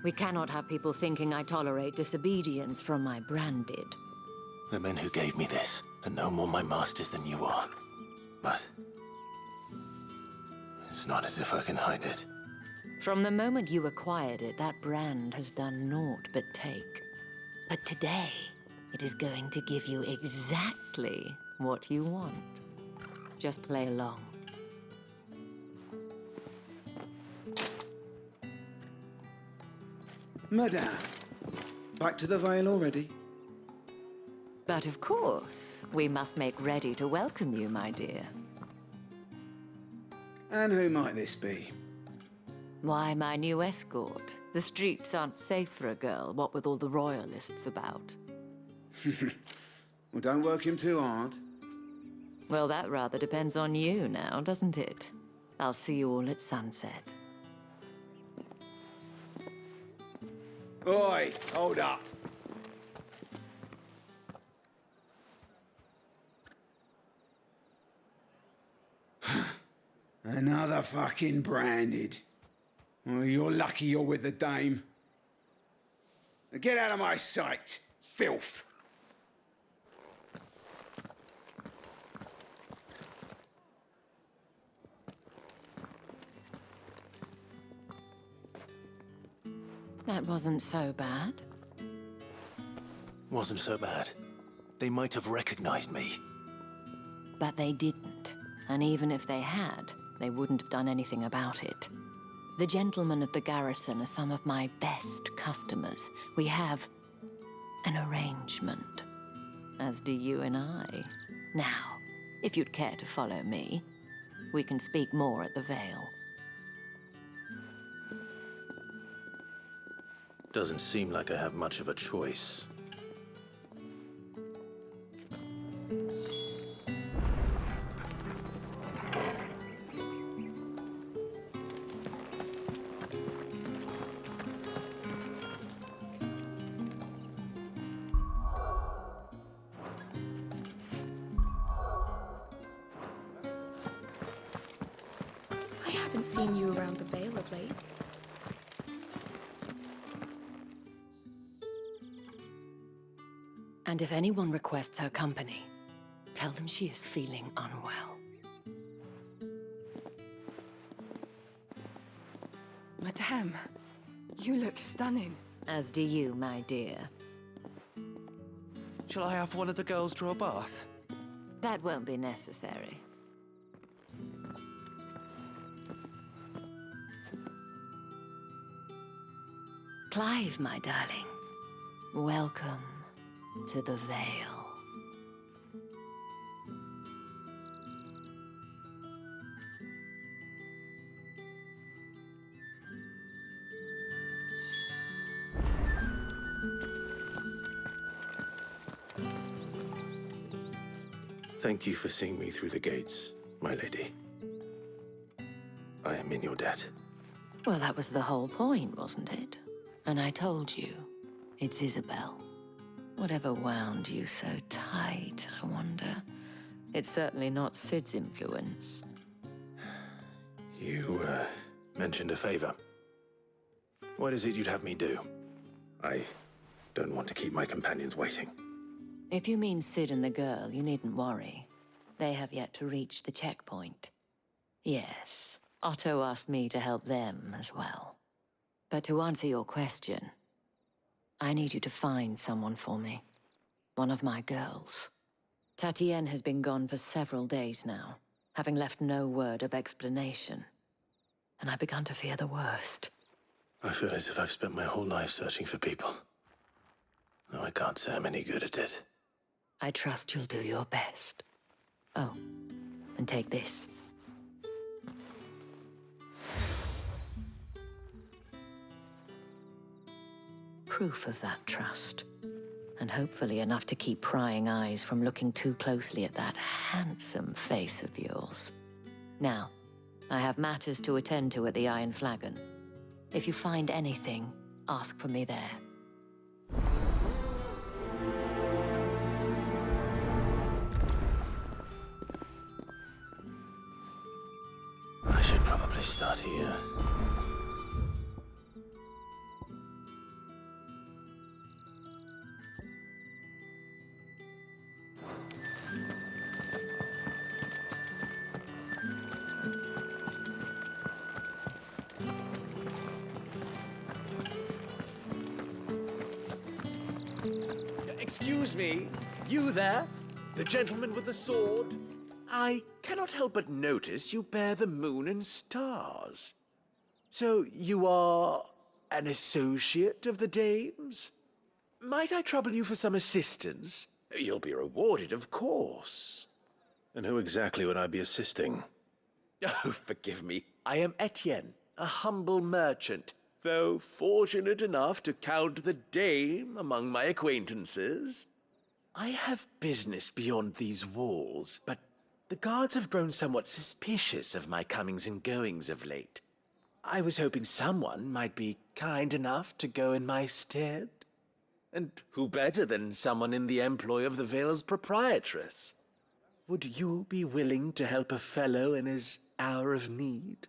We cannot have people thinking I tolerate disobedience from my branded. The men who gave me this are no more my masters than you are. But it's not as if I can hide it. From the moment you acquired it, that brand has done naught but take. But today, it is going to give you exactly what you want. Just play along. Madame, back to the Vale already? But of course, we must make ready to welcome you, my dear. And who might this be? Why, my new escort, The streets aren't safe for a girl, what with all the royalists about. Well, don't work him too hard. Well, that rather depends on you now, doesn't it? I'll see you all at sunset. Oi, hold up. Another fucking branded. Well, you're lucky you're with the dame. Now get out of my sight, filth. That wasn't so bad. Wasn't so bad. They might have recognized me. But they didn't. And even if they had, they wouldn't have done anything about it. The gentlemen of the garrison are some of my best customers. We have an arrangement, as do you and I. Now, if you'd care to follow me, we can speak more at the Vale. Doesn't seem like I have much of a choice. I haven't seen you around the Vale of late. And if anyone requests her company, tell them she is feeling unwell. Madame, you look stunning. As do you, my dear. Shall I have one of the girls draw a bath? That won't be necessary. Clive, my darling, welcome to the Vale. Thank you for seeing me through the gates, my lady. I am in your debt. Well, that was the whole point, wasn't it? And I told you, it's Isabel. Whatever wound you so tight, I wonder. It's certainly not Sid's influence. You, mentioned a favor. What is it you'd have me do? I don't want to keep my companions waiting. If you mean Sid and the girl, you needn't worry. They have yet to reach the checkpoint. Yes, Otto asked me to help them as well. But to answer your question, I need you to find someone for me. One of my girls. Tatienne has been gone for several days now, having left no word of explanation. And I've begun to fear the worst. I feel as if I've spent my whole life searching for people. Though I can't say I'm any good at it. I trust you'll do your best. Oh, and take this. Proof of that trust. And hopefully enough to keep prying eyes from looking too closely at that handsome face of yours. Now, I have matters to attend to at the Iron Flagon. If you find anything, ask for me there. I should probably start here. Excuse me, you there? The gentleman with the sword? I cannot help but notice you bear the moon and stars. So you are an associate of the dame's? Might I trouble you for some assistance? You'll be rewarded, of course. And who exactly would I be assisting? Oh, forgive me. I am Etienne, a humble merchant. though fortunate enough to count the dame among my acquaintances. I have business beyond these walls, but the guards have grown somewhat suspicious of my comings and goings of late. I was hoping someone might be kind enough to go in my stead. And who better than someone in the employ of the Vale's proprietress? Would you be willing to help a fellow in his hour of need?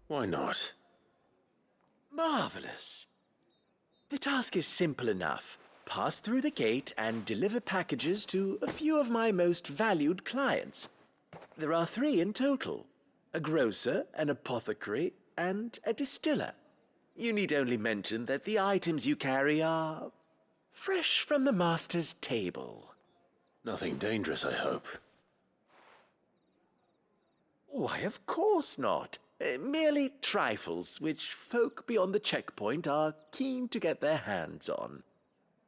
Why not? Marvelous. The task is simple enough. Pass through the gate and deliver packages to a few of my most valued clients. There are 3 in total: a grocer, an apothecary, and a distiller. You need only mention that the items you carry are fresh from the master's table. Nothing dangerous, I hope. Why, of course not. Merely trifles which folk beyond the checkpoint are keen to get their hands on.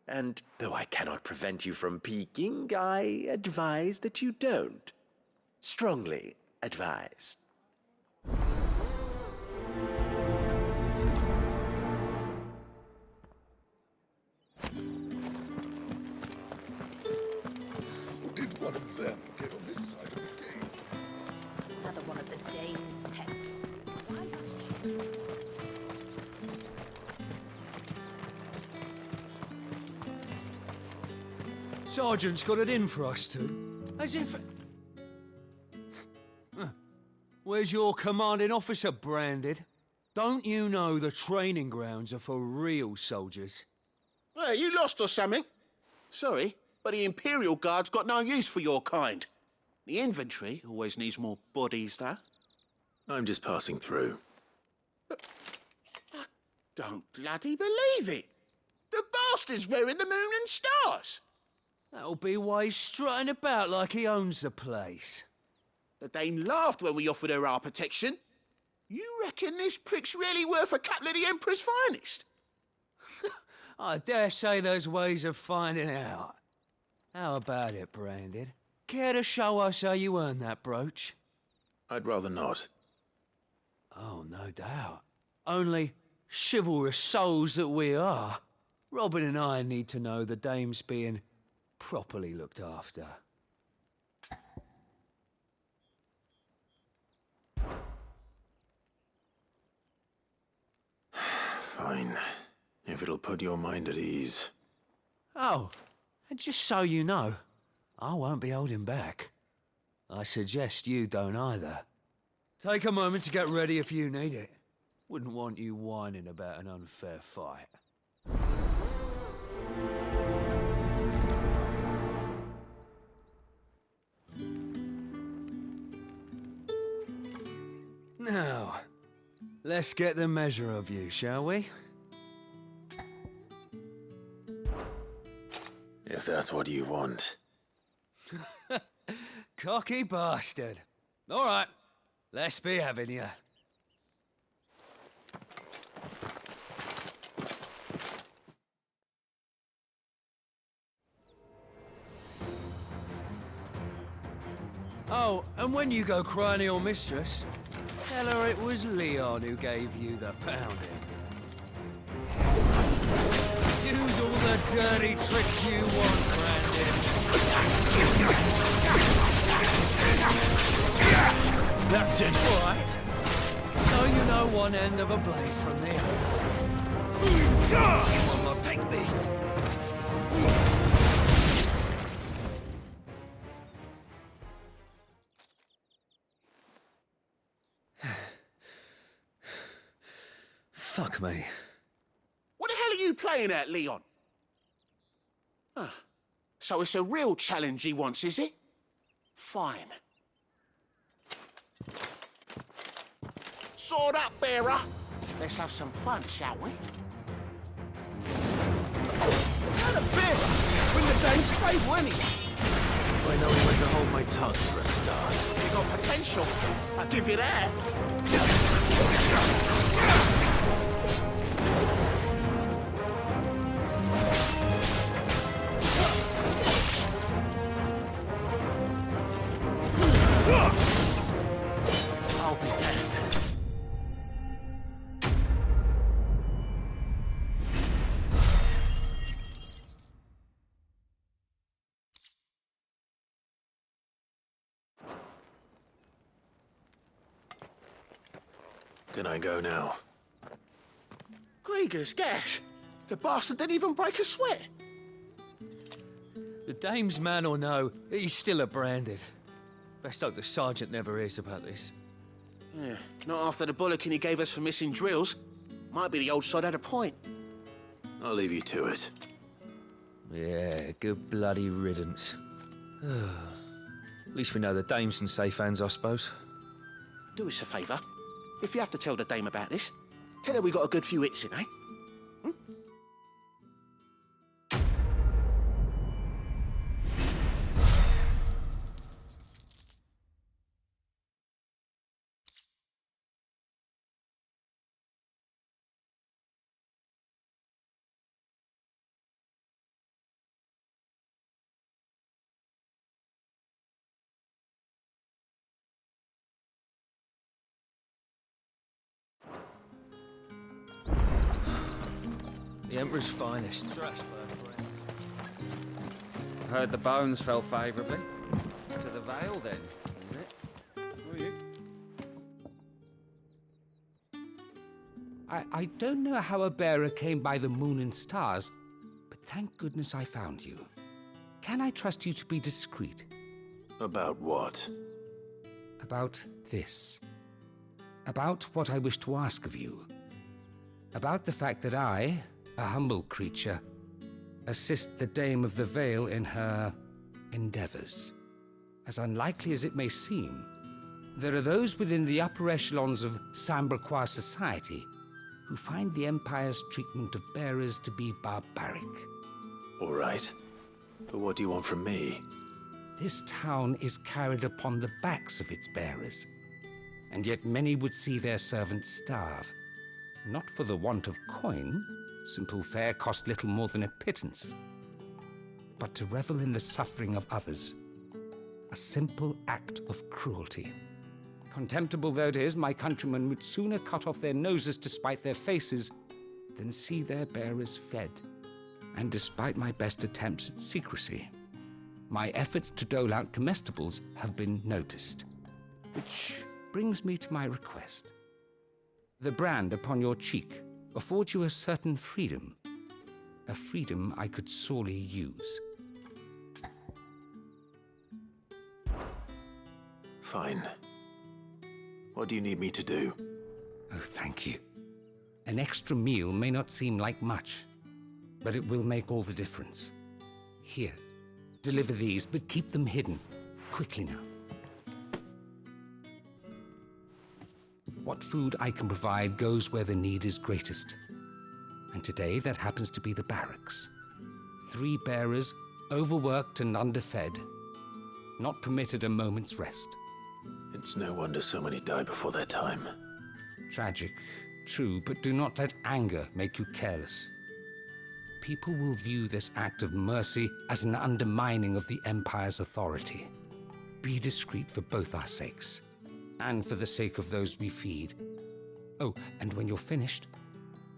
And though I cannot prevent you from peeking, I advise that you don't. Strongly advise. Did one of them get on this side of the gate? Another one of the dame's pets. Why must she? Sergeant's got it in for us two. As if... Where's your commanding officer, Branded? Don't you know the training grounds are for real soldiers? Hey, you lost or something? Sorry, but the Imperial Guard's got no use for your kind. The infantry always needs more bodies, though. I'm just passing through. I don't bloody believe it. The bastard's wearing the moon and stars. That'll be why he's strutting about like he owns the place. The Dane laughed when we offered her our protection. You reckon this prick's really worth a couple of the Emperor's finest? I dare say there's ways of finding out. How about it, Branded? Care to show us how you earned that brooch? I'd rather not. Oh, no doubt. Only chivalrous souls that we are, Robin and I need to know the dame's being properly looked after. Fine. If it'll put your mind at ease. Oh, and just so you know, I won't be holding back. I suggest you don't either. Take a moment to get ready if you need it. Wouldn't want you whining about an unfair fight. Now, let's get the measure of you, shall we? If that's what you want. Cocky bastard. All right, let's be having you. Oh, and when you go crying to your mistress, tell her it was Leon who gave you the pounding. Use all the dirty tricks you want, Brandon. That's it. All right. So you know one end of a blade from the other. You will not take me. Fuck me. What the hell are you playing at, Leon? Ah, so it's a real challenge he wants, is it? Sword up, bearer. Let's have some fun, shall we? Not a bit! When the dame's favour, any. I know when to hold my tongue for a start. You got potential. I'll give you that. I'll be damned. Can I go now? Grieger's gas. The bastard didn't even break a sweat. The dame's man or no, he's still a branded. Best hope the sergeant never hears about this. Yeah, not after the bollocking he gave us for missing drills. Might be the old sod had a point. I'll leave you to it. Yeah, good bloody riddance. At least we know the dame's in safe hands, I suppose. Do us a favour. If you have to tell the dame about this, tell her we got a good few hits in, eh? The Emperor's finest. I heard the bones fell favourably. To the Vale, then, isn't it? I don't know how a bearer came by the moon and stars, but thank goodness I found you. Can I trust you to be discreet? About what? About this. About what I wish to ask of you. About the fact that I, a humble creature, assist the Dame of the Vale in her endeavors. As unlikely as it may seem, there are those within the upper echelons of Samberquois society who find the Empire's treatment of bearers to be barbaric. All right. But what do you want from me? This town is carried upon the backs of its bearers, and yet many would see their servants starve. Not for the want of coin, simple fare cost little more than a pittance, but to revel in the suffering of others, a simple act of cruelty. Contemptible though it is, my countrymen would sooner cut off their noses to spite their faces than see their bearers fed. And despite my best attempts at secrecy, my efforts to dole out comestibles have been noticed. Which brings me to my request. The brand upon your cheek affords you a certain freedom, a freedom I could sorely use. Fine. What do you need me to do? Oh, thank you. An extra meal may not seem like much, but it will make all the difference. Here, deliver these, but keep them hidden. Quickly now. What food I can provide goes where the need is greatest. And today, that happens to be the barracks. 3 bearers, overworked and underfed, not permitted a moment's rest. It's no wonder so many die before their time. Tragic, true, but do not let anger make you careless. People will view this act of mercy as an undermining of the Empire's authority. Be discreet for both our sakes, and for the sake of those we feed. Oh, and when you're finished,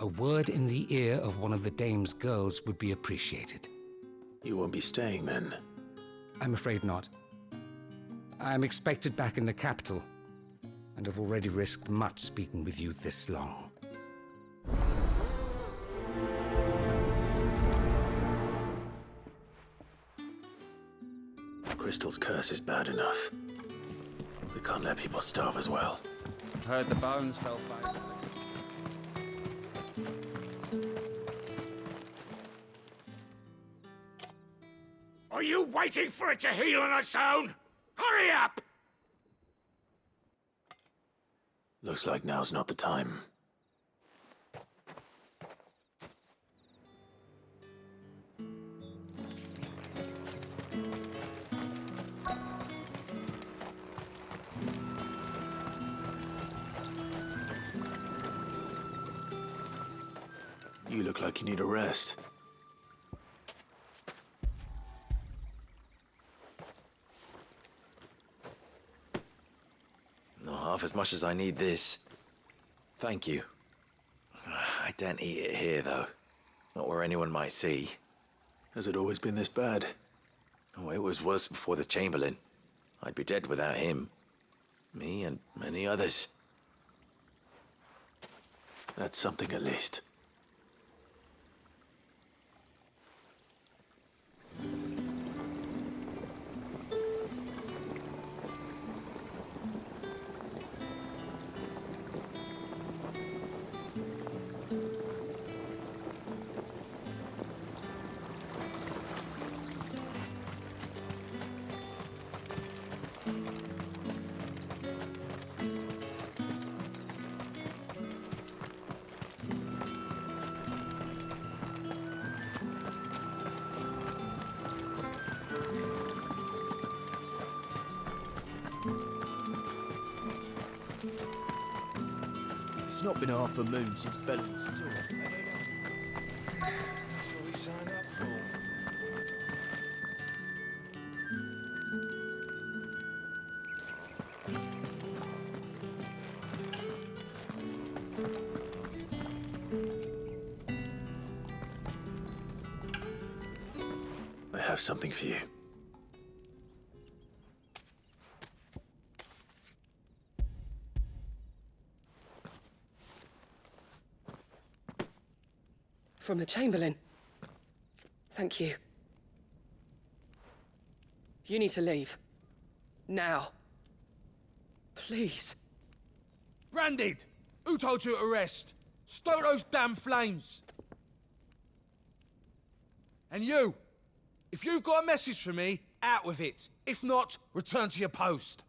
a word in the ear of one of the Dame's girls would be appreciated. You won't be staying then? I'm afraid not. I'm expected back in the capital, and have already risked much speaking with you this long. Crystal's curse is bad enough. We can't let people starve as well. Heard the bones fell favourably. Are you waiting for it to heal on its own? Hurry up! Look, Looks like now's not the time. You look like you need a rest. Not half as much as I need this. Thank you. I daren't eat it here, though. Not where anyone might see. Has it always been this bad? Oh, it was worse before the Chamberlain. I'd be dead without him. Me and many others. That's something at least. It's not been half a moon since Bellamy's tour. That's what we signed up for. I have something for you. From the Chamberlain. Thank you. You need to leave. Now. Please. Branded! Who told you to rest? Stoke those damn flames! And you! If you've got a message for me, out with it. If not, return to your post.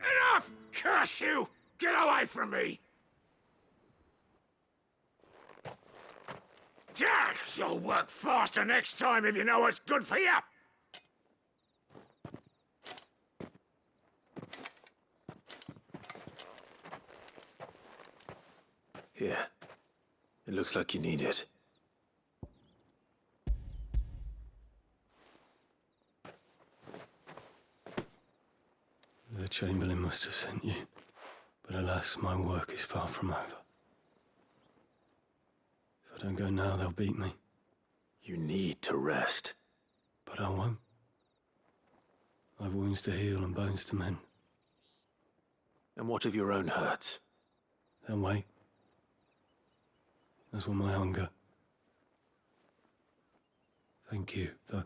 Enough! Curse you! Get away from me! You'll work faster next time if you know what's good for you! Here. It looks like you need it. The Chamberlain must have sent you, but alas, my work is far from over. If I don't go now, they'll beat me. You need to rest. But I won't. I've wounds to heal and bones to mend. And what of your own hurts? They'll wait. As will my hunger. Thank you, though.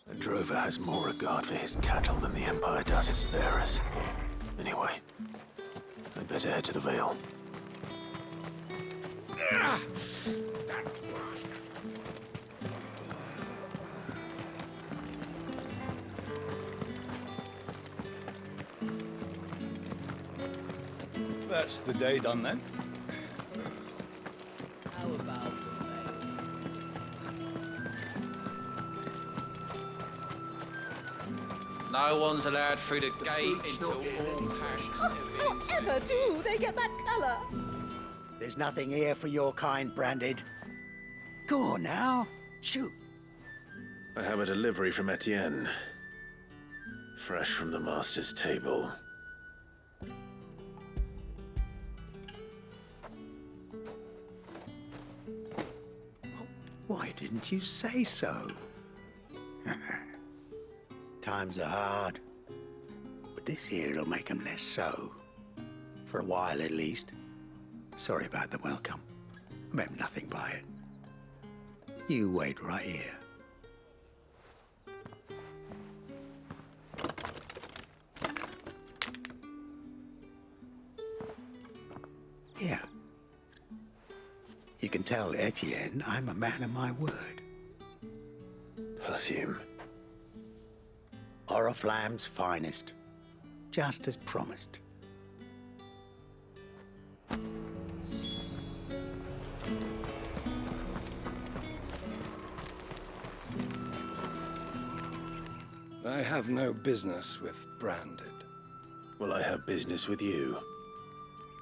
A drover has more regard for his cattle than the Empire does its bearers. Anyway, I'd better head to the Vale. That's the day done then. How about No one's allowed through the gate until all packs. However do they get that colour? There's nothing here for your kind, Branded. Go on now. Shoot. I have a delivery from Etienne. Fresh from the Master's table. Why didn't you say so? Times are hard. But but this here'll make 'em less so. For a while, at least. Sorry about the welcome. I meant nothing by it. You wait right here. Here. You can tell Etienne I'm a man of my word. Perfume. Oriflamme's finest. Just as promised. I have no business with Branded. Well, I have business with you.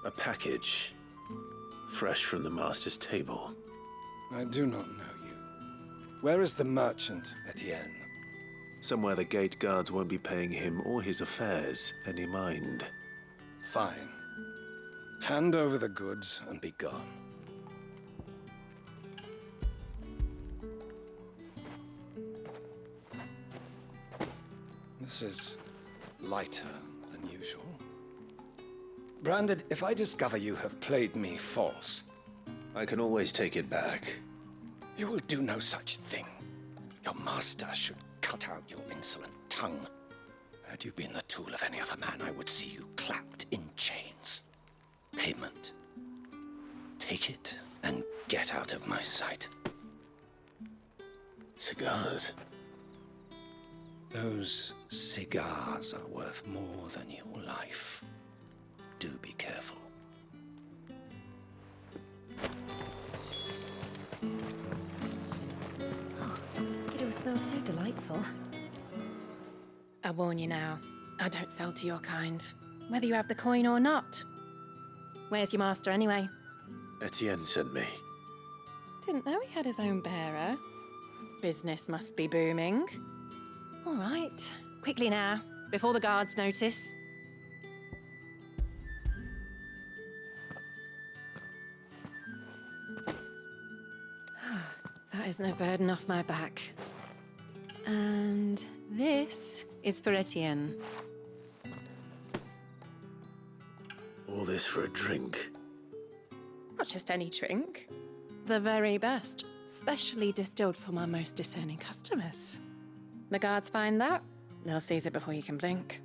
A package. Fresh from the Master's table. I do not know you. Where is the merchant, Etienne? Somewhere the gate guards won't be paying him or his affairs any mind. Fine. Hand over the goods and be gone. This is lighter than usual. Branded, if I discover you have played me false... I can always take it back. You will do no such thing. Your master should cut out your insolent tongue. Had you been the tool of any other man, I would see you clapped in chains. Payment. Take it and get out of my sight. Cigars. Those cigars are worth more than your life. Do be careful. It all smells so delightful. I warn you now, I don't sell to your kind, whether you have the coin or not. Where's your master anyway? Etienne sent me. Didn't know he had his own bearer. Business must be booming. All right, quickly now, before the guards notice. That is no burden off my back. And this is for Etienne. All this for a drink. Not just any drink. The very best, specially distilled for my most discerning customers. The guards find that, they'll seize it before you can blink.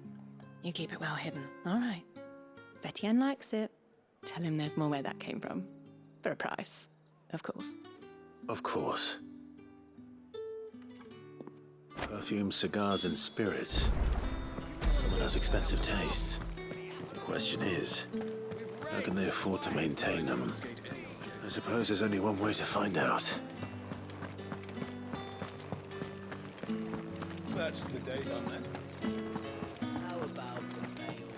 You keep it well hidden, all right? If Etienne likes it, tell him there's more where that came from. For a price, of course. Of course. Perfume, cigars, and spirits. Someone has expensive tastes. The question is, how can they afford to maintain them? I suppose there's only one way to find out. That's the day done then. How about the veil?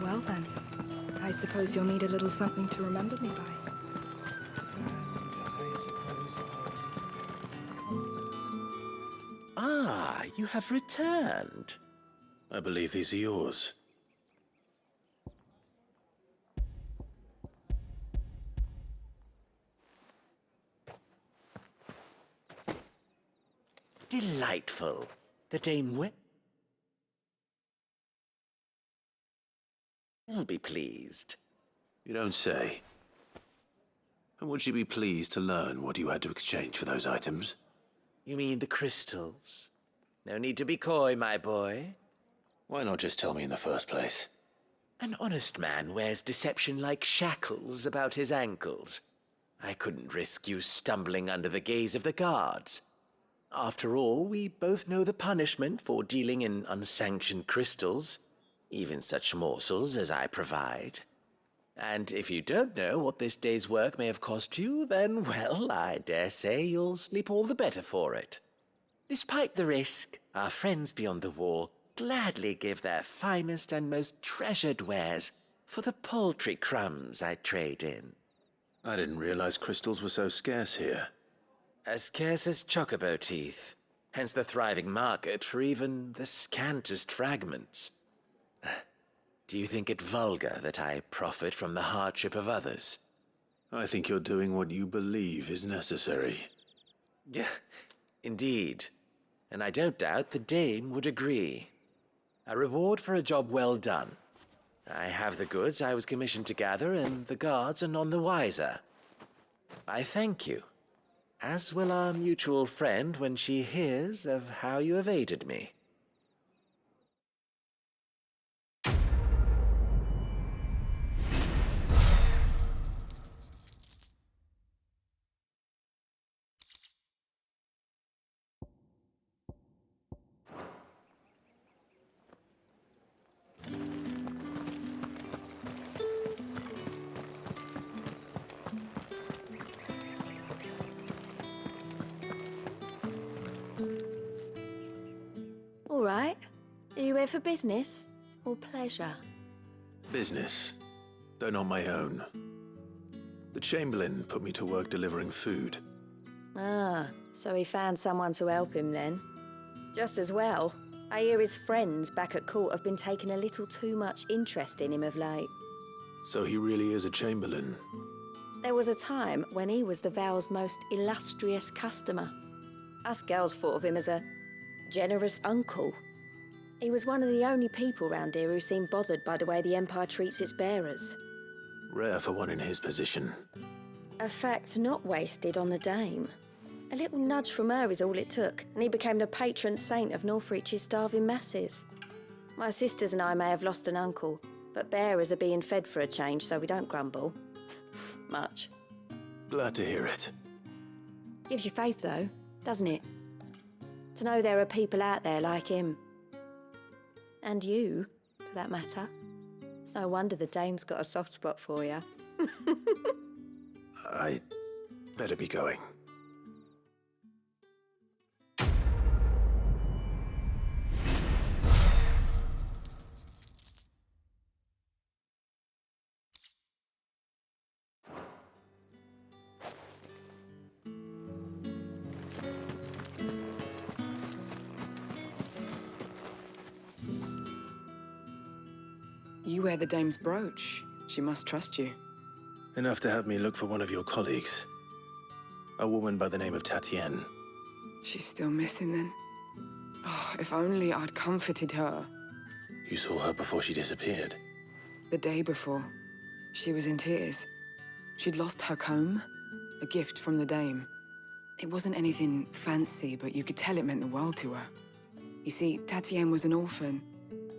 Well then, I suppose you'll need a little something to remember me by. Ah, you have returned. I believe these are yours. Delightful. The Dame will be pleased. You don't say. And would she be pleased to learn what you had to exchange for those items? You mean the crystals? No need to be coy, my boy. Why not just tell me in the first place? An honest man wears deception like shackles about his ankles. I couldn't risk you stumbling under the gaze of the guards. After all, we both know the punishment for dealing in unsanctioned crystals, even such morsels as I provide. And if you don't know what this day's work may have cost you, then, well, I dare say you'll sleep all the better for it. Despite the risk, our friends beyond the wall gladly give their finest and most treasured wares for the paltry crumbs I trade in. I didn't realize crystals were so scarce here. As scarce as chocobo teeth, hence the thriving market for even the scantest fragments. Do you think it vulgar that I profit from the hardship of others? I think you're doing what you believe is necessary. Yeah, indeed. and I don't doubt the dame would agree. A reward for a job well done. I have the goods I was commissioned to gather, and the guards are none the wiser. I thank you, as will our mutual friend when she hears of how you have aided me. All right. Are you here for business or pleasure? Business, though not my own. The Chamberlain put me to work delivering food. Ah, so he found someone to help him then. Just as well. I hear his friends back at court have been taking a little too much interest in him of late. So he really is a Chamberlain. There was a time when he was the Vale's most illustrious customer. Us girls thought of him as a generous uncle. He was one of the only people round here who seemed bothered by the way the Empire treats its bearers. Rare for one in his position. A fact not wasted on the dame. A little nudge from her is all it took, and he became the patron saint of Northreach's starving masses. My sisters and I may have lost an uncle, but bearers are being fed for a change, so we don't grumble. Much. Glad to hear it. Gives you faith, though, doesn't it? To know there are people out there like him. And you, for that matter. It's no wonder the dame's got a soft spot for you. I better be going. You wear the dame's brooch. She must trust you. Enough to have me look for one of your colleagues. A woman by the name of Tatienne. She's still missing then. Oh, if only I'd comforted her. You saw her before she disappeared? The day before. She was in tears. She'd lost her comb, a gift from the dame. It wasn't anything fancy, but you could tell it meant the world to her. You see, Tatienne was an orphan,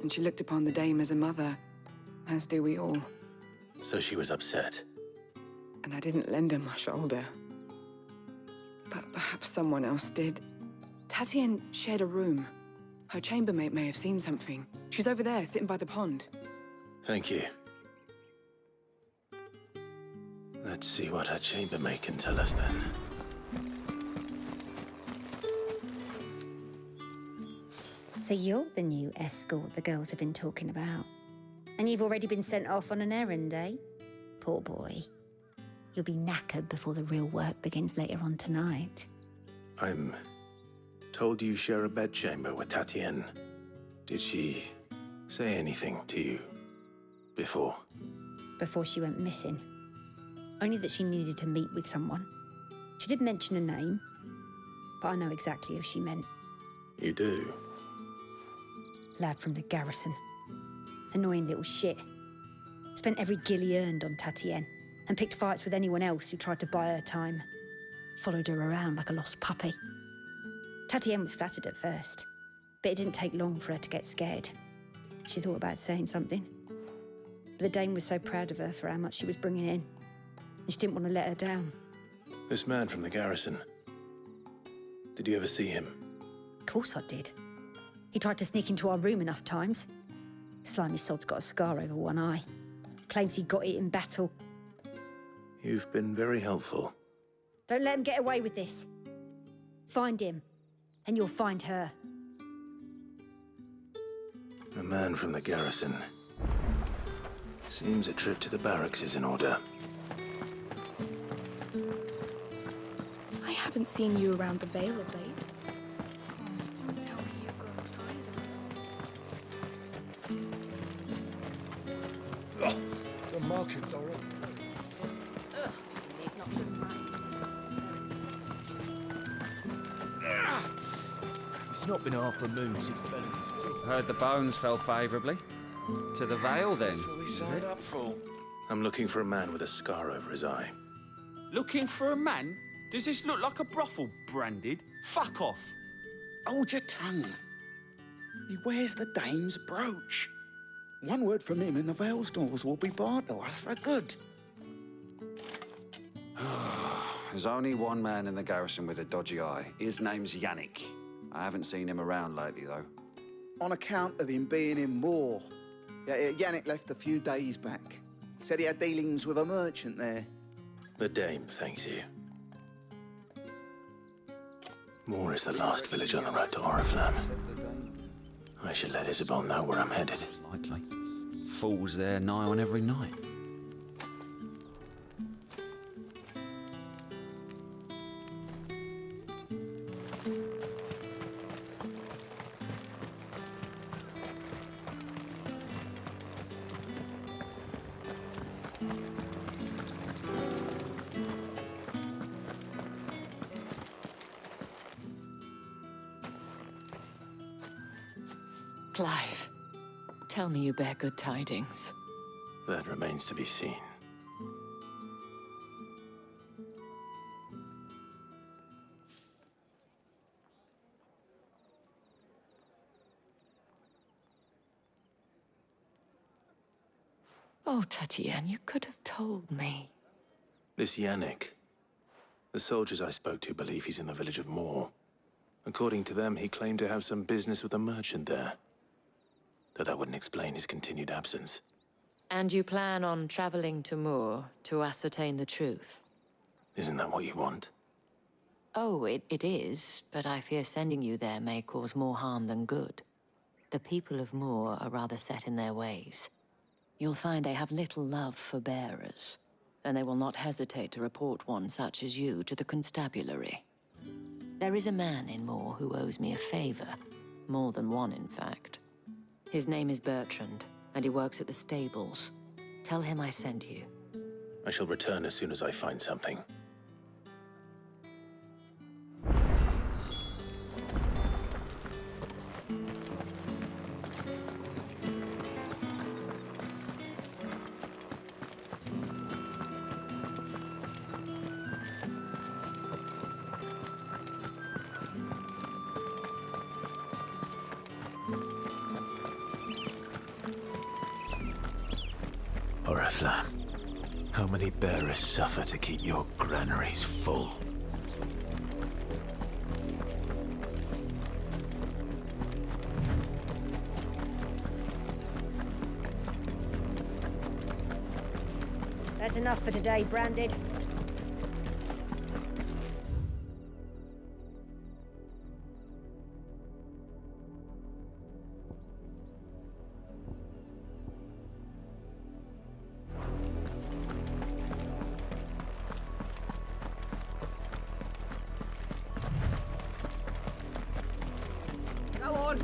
and she looked upon the dame as a mother, as do we all. So she was upset. And I didn't lend her my shoulder. But perhaps someone else did. Tatienne shared a room. Her chambermaid may have seen something. She's over there, sitting by the pond. Thank you. Let's see what her chambermaid can tell us then. So you're the new escort the girls have been talking about. And you've already been sent off on an errand, eh? Poor boy. You'll be knackered before the real work begins later on tonight. I'm told you share a bedchamber with Tatienne. Did she say anything to you before? Before she went missing. Only that she needed to meet with someone. She did mention a name, but I know exactly who she meant. You do? Lad from the garrison. Annoying little shit. Spent every gil he earned on Tatienne, and picked fights with anyone else who tried to buy her time. Followed her around like a lost puppy. Tatienne was flattered at first, but it didn't take long for her to get scared. She thought about saying something. But the dame was so proud of her for how much she was bringing in, and she didn't want to let her down. This man from the garrison. Did you ever see him? Of course I did. He tried to sneak into our room enough times. Slimy sod's got a scar over one eye. Claims he got it in battle. You've been very helpful. Don't let him get away with this. Find him, and you'll find her. A man from the garrison. Seems a trip to the barracks is in order. I haven't seen you around the Vale of late. The market's already. It's not been half a moon since Bellamy's. Heard the bones fell favourably. To the Vale, then. That's what we signed up for. I'm looking for a man with a scar over his eye. Looking for a man? Does this look like a brothel, Branded? Fuck off. Hold your tongue. He wears the dame's brooch. One word from him and the Vale's doors will be barred to us for good. There's only one man in the garrison with a dodgy eye. His name's Yannick. I haven't seen him around lately, though. On account of him being in Moor. Yannick left a few days back. Said he had dealings with a merchant there. The dame thanks you. Moor is the last village on the road to Oriflamme. I should let Isabel know where I'm headed. Likely. Fools there nigh on every night. Clive, tell me you bear good tidings. That remains to be seen. Oh, Tatienne, you could have told me. This Yannick. The soldiers I spoke to believe he's in the village of Moor. According to them, he claimed to have some business with a merchant there. Though that wouldn't explain his continued absence. And you plan on traveling to Moor to ascertain the truth? Isn't that what you want? Oh, it is, but I fear sending you there may cause more harm than good. The people of Moor are rather set in their ways. You'll find they have little love for bearers, and they will not hesitate to report one such as you to the constabulary. There is a man in Moor who owes me a favor. More than one, in fact. His name is Bertrand, and he works at the stables. Tell him I sent you. I shall return as soon as I find something. Oriflamme, how many bearers suffer to keep your granaries full? That's enough for today, Branded. Go on,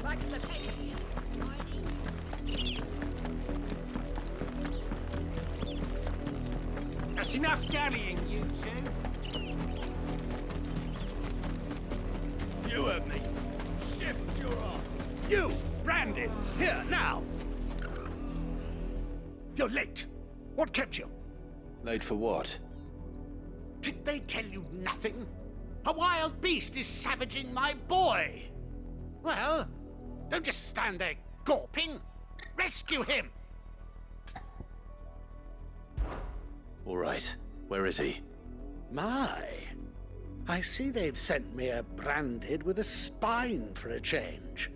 back to the pit. That's enough carrying, you two. You heard me. Shift your asses. You, Brandon, here, now. You're late. What kept you? Late for what? Did they tell you nothing? A wild beast is savaging my boy. Well, don't just stand there gawping. Rescue him. All right. Where is he? My, I see they've sent me a Branded with a spine for a change.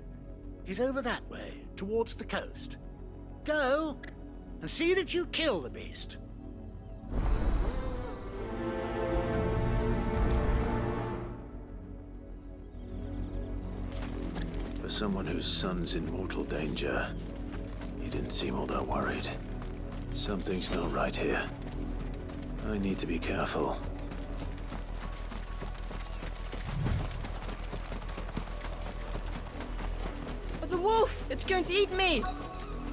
He's over that way, towards the coast. Go, and see that you kill the beast. For someone whose son's in mortal danger, he didn't seem all that worried. Something's not right here. I need to be careful. The wolf! It's going to eat me!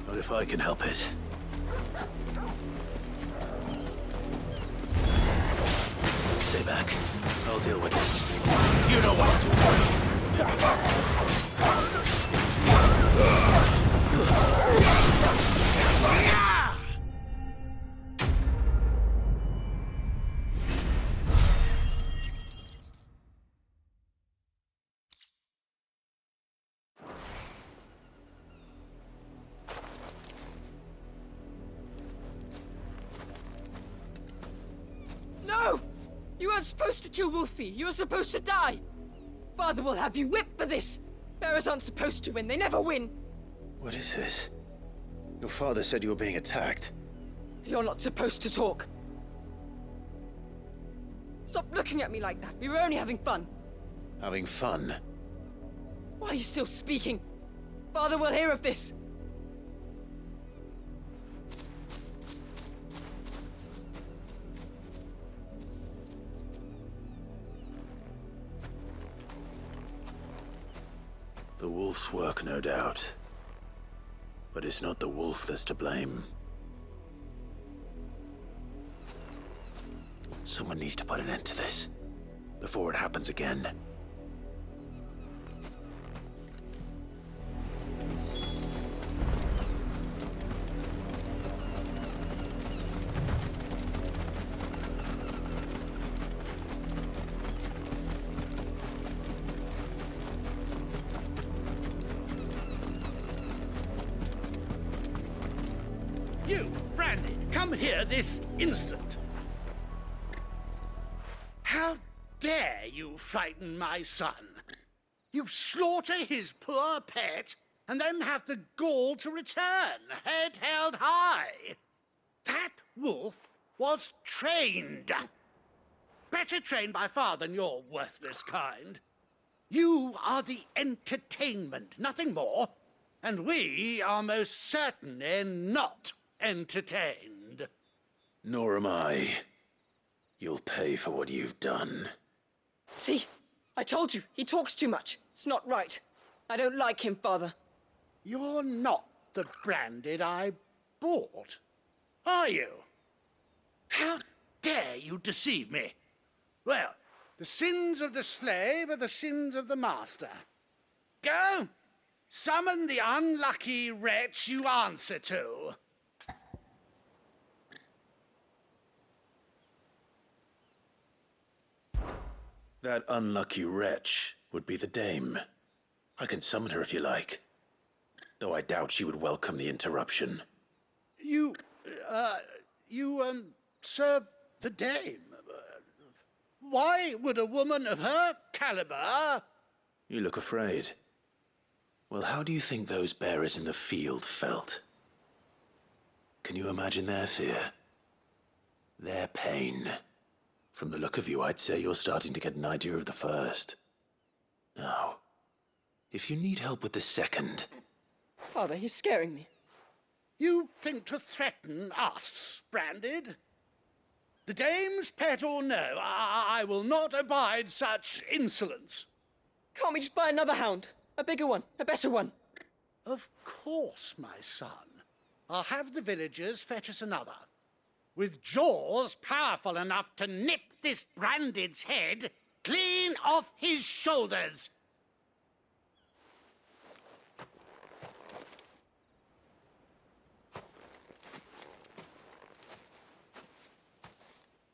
Not if I can help it. Stay back. I'll deal with this. You know what to do. No! You weren't supposed to kill Wolfie. You were supposed to die. Father will have you whipped for this. Bearers aren't supposed to win. They never win. What is this? Your father said you were being attacked. You're not supposed to talk. Stop looking at me like that. We were only having fun. Having fun? Why are you still speaking? Father will hear of this. The wolf's work, no doubt. But it's not the wolf that's to blame. Someone needs to put an end to this, before it happens again. You, Brandy, come here this instant. How dare you frighten my son? You slaughter his poor pet, and then have the gall to return, head held high. That wolf was trained. Better trained by far than your worthless kind. You are the entertainment, nothing more. And we are most certainly not entertained. Nor am I. You'll pay for what you've done. See? I told you. He talks too much. It's not right. I don't like him, Father. You're not the Branded I bought, are you? How dare you deceive me? Well, the sins of the slave are the sins of the master. Go! Summon the unlucky wretch you answer to. That unlucky wretch would be the dame. I can summon her if you like. Though I doubt she would welcome the interruption. You serve the dame. Why would a woman of her caliber... You look afraid. Well, how do you think those bearers in the field felt? Can you imagine their fear? Their pain? From the look of you, I'd say you're starting to get an idea of the first. Now, if you need help with the second... Father, he's scaring me. You think to threaten us, Branded? The dame's pet or no, I will not abide such insolence. Can't we just buy another hound? A bigger one, a better one. Of course, my son. I'll have the villagers fetch us another. With jaws powerful enough to nip this Branded's head clean off his shoulders.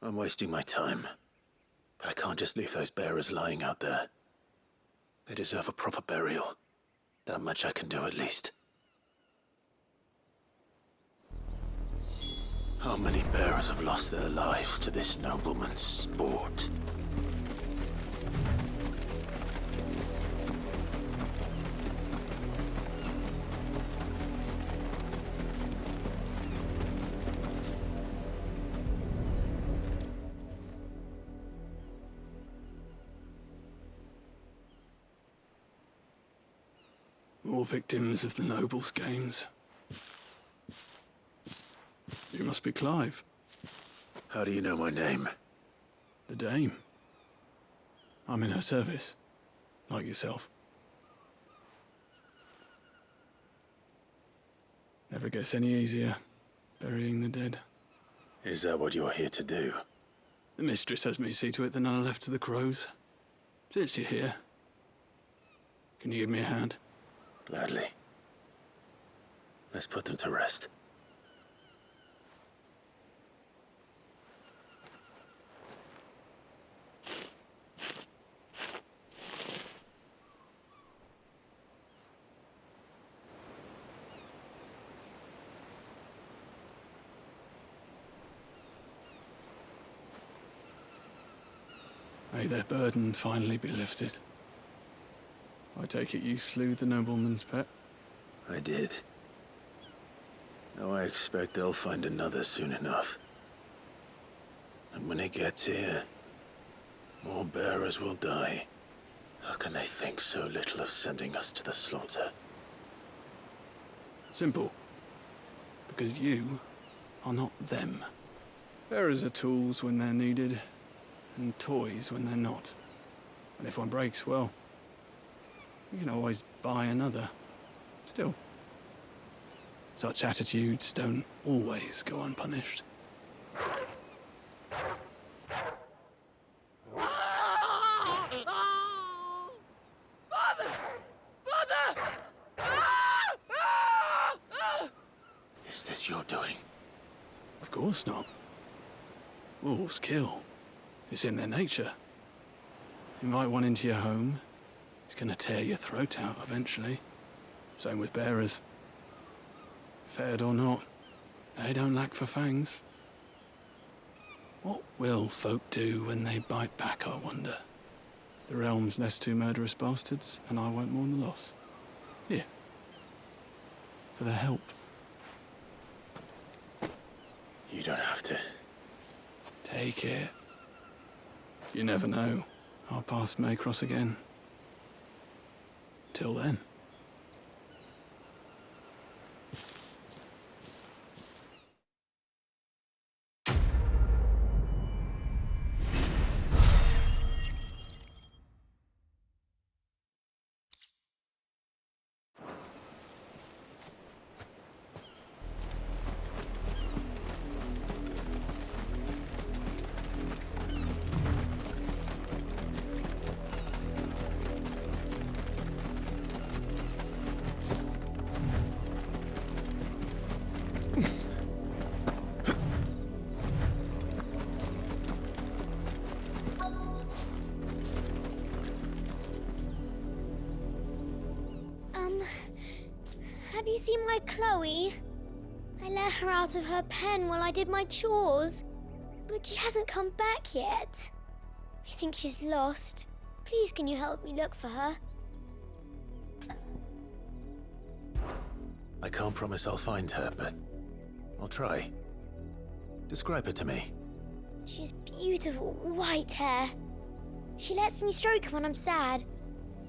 I'm wasting my time. But I can't just leave those bearers lying out there. They deserve a proper burial. That much I can do at least. How many bearers have lost their lives to this nobleman's sport? More victims of the nobles' games. You must be Clive. How do you know my name? The Dame. I'm in her service, like yourself. Never gets any easier, burying the dead. Is that what you're here to do? The mistress has me see to it that none are left to the crows. Since you're here, Can you give me a hand? Gladly. Let's put them to rest. May their burden finally be lifted. I take it you slew the nobleman's pet? I did. Now I expect they'll find another soon enough. And when it gets here, more bearers will die. How can they think so little of sending us to the slaughter? Simple. Because you are not them. Bearers are tools when they're needed, and toys when they're not. And if one breaks, well, you can always buy another. Still, such attitudes don't always go unpunished. Is this your doing? Of course not. Wolves kill. It's in their nature. Invite one into your home, he's gonna tear your throat out eventually. Same with bearers. Fed or not, they don't lack for fangs. What will folk do when they bite back, I wonder? The realm's less two murderous bastards, and I won't mourn the loss. Here. For their help. You don't have to. Take it. You never know. Our paths may cross again. Till then. Have you seen my Chloe? I let her out of her pen while I did my chores, but she hasn't come back yet. I think she's lost. Please, can you help me look for her? I can't promise I'll find her, but I'll try. Describe her to me. She has beautiful white hair. She lets me stroke her when I'm sad.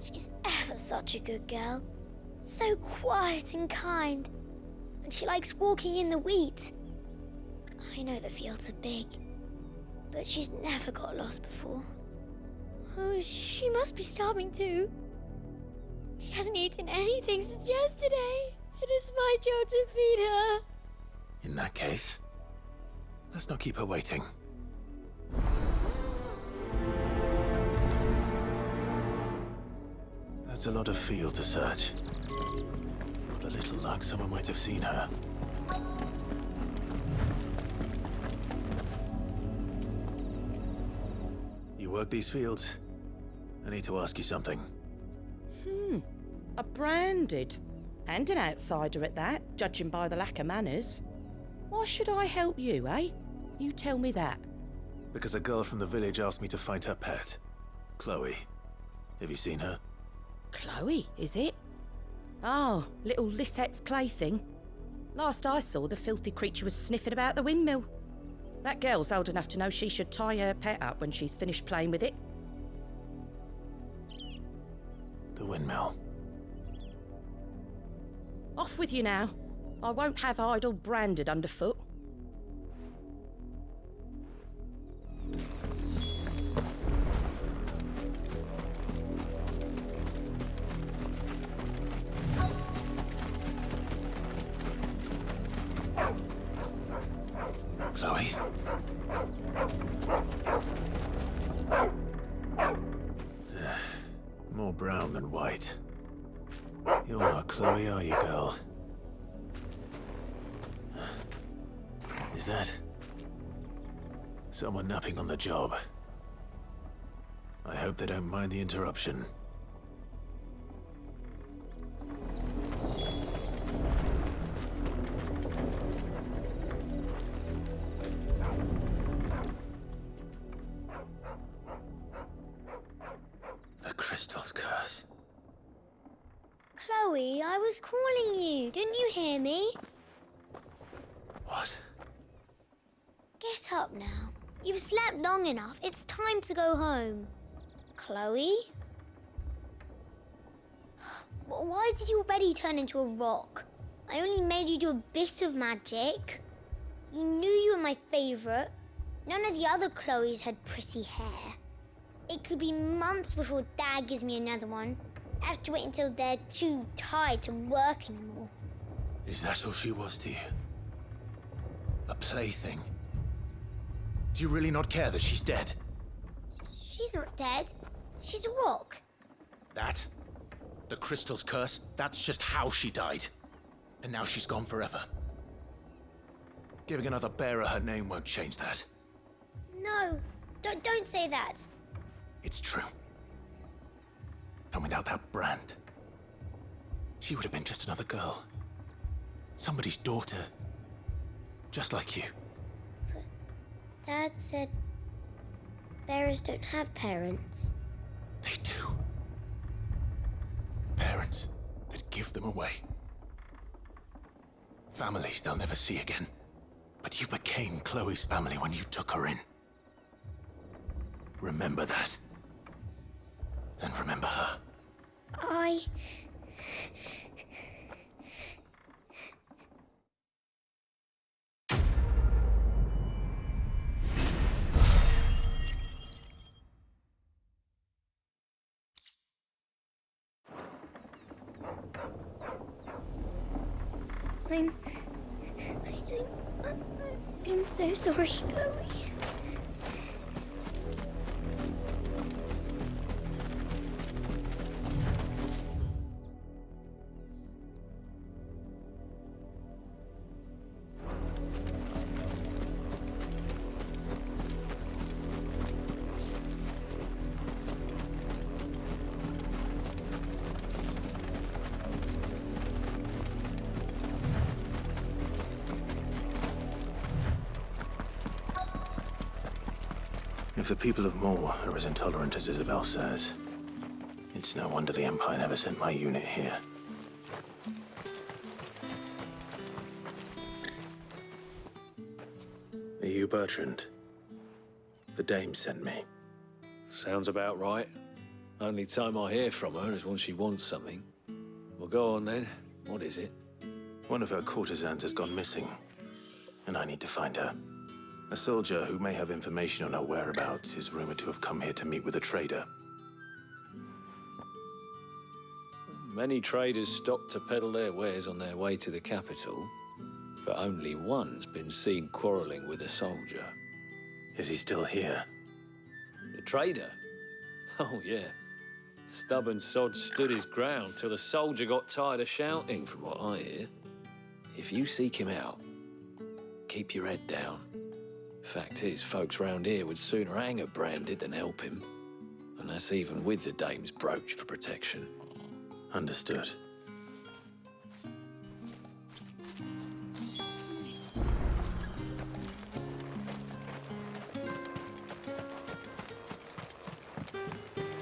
She's ever such a good girl. So quiet and kind. And she likes walking in the wheat. I know the fields are big, but she's never got lost before. Oh, she must be starving too. She hasn't eaten anything since yesterday. It is my job to feed her. In that case, let's not keep her waiting. That's a lot of field to search. With a little luck, someone might have seen her. You work these fields? I need to ask you something. A branded. And an outsider at that, judging by the lack of manners. Why should I help you, eh? You tell me that. Because a girl from the village asked me to find her pet, Chloe. Have you seen her? Chloe, is it? Oh, little Lisette's plaything. Last I saw, the filthy creature was sniffing about the windmill. That girl's old enough to know she should tie her pet up when she's finished playing with it. The windmill. Off with you now. I won't have idle branded underfoot. Chloe? More brown than white. Chloe are you, girl? Is that someone napping on the job? I hope they don't mind the interruption. The crystal's curse. Chloe, I was calling you. Didn't you hear me? What? Get up now. You've slept long enough. It's time to go home. Chloe? Why did you already turn into a rock? I only made you do a bit of magic. You knew you were my favourite. None of the other Chloes had pretty hair. It could be months before Dad gives me another one. I have to wait until they're too tired to work anymore. Is that all she was to you? A plaything? Do you really not care that she's dead? She's not dead. She's a rock. That? The crystal's curse? That's just how she died. And now she's gone forever. Giving another bearer her name won't change that. No, don't say that. It's true. And without that brand, she would have been just another girl. Somebody's daughter. Just like you. But Dad said bearers don't have parents. They do. Parents that give them away. Families they'll never see again. But you became Chloe's family when you took her in. Remember that. And remember her. I'm so sorry, Chloe. If the people of Moor are as intolerant as Isabel says, it's no wonder the Empire never sent my unit here. Are you Bertrand? The dame sent me. Sounds about right. Only time I hear from her is when she wants something. Well, go on then. What is it? One of her courtesans has gone missing, and I need to find her. A soldier who may have information on her whereabouts is rumored to have come here to meet with a trader. Many traders stop to peddle their wares on their way to the capital, but only one's been seen quarreling with a soldier. Is he still here? The trader? Oh, yeah. Stubborn sod stood his ground till the soldier got tired of shouting, from what I hear. If you seek him out, keep your head down. Fact is, folks round here would sooner hang a branded than help him. And that's even with the dame's brooch for protection. Understood.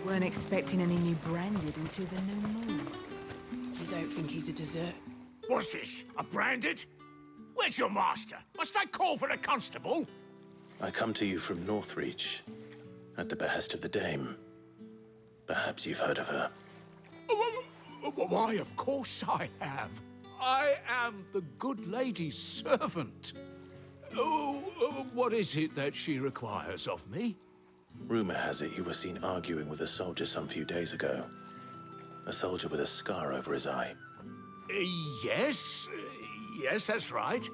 Weren't expecting any new branded until the new moon. You don't think he's a dessert? What's this? A branded? Where's your master? Must I call for a constable? I come to you from Northreach, at the behest of the dame. Perhaps you've heard of her. Why, of course I have. I am the good lady's servant. What is it that she requires of me? Rumor has it you were seen arguing with a soldier some few days ago. A soldier with a scar over his eye. Yes, that's right.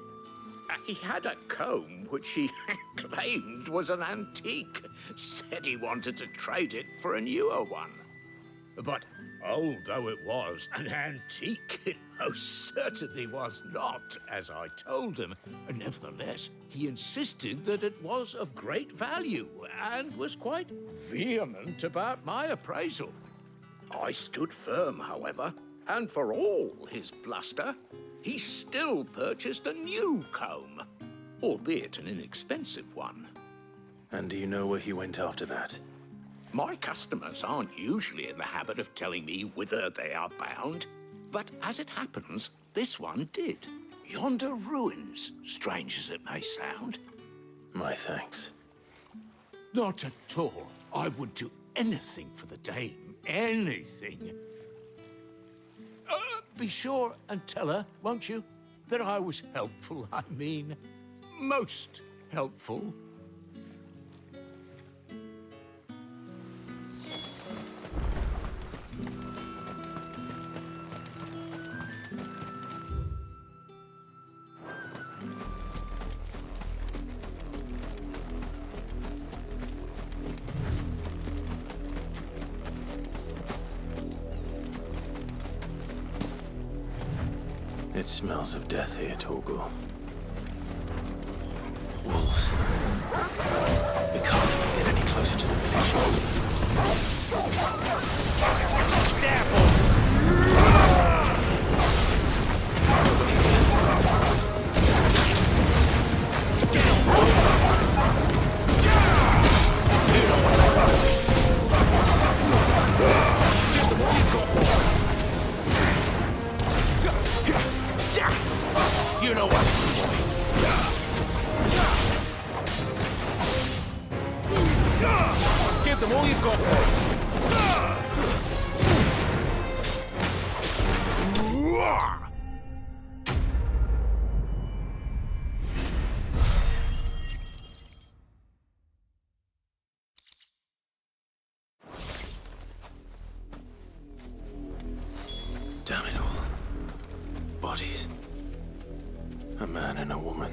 He had a comb which he claimed was an antique. Said he wanted to trade it for a newer one. But Old though it was, an antique it most certainly was not, as I told him. Nevertheless, he insisted that it was of great value, and was quite vehement about my appraisal. I stood firm, however, and for all his bluster, he still purchased a new comb, albeit an inexpensive one. And do you know where he went after that? My customers aren't usually in the habit of telling me whither they are bound, but as it happens, this one did. Yonder ruins, strange as it may sound. My thanks. Not at all. I would do anything for the dame. Anything. Be sure and tell her, won't you, that I was helpful. I mean, most helpful. It smells of death here, Torgal. Wolves. We can't even get any closer to the village. You know what? Give them all you've got. Damn it all. Bodies. A man and a woman.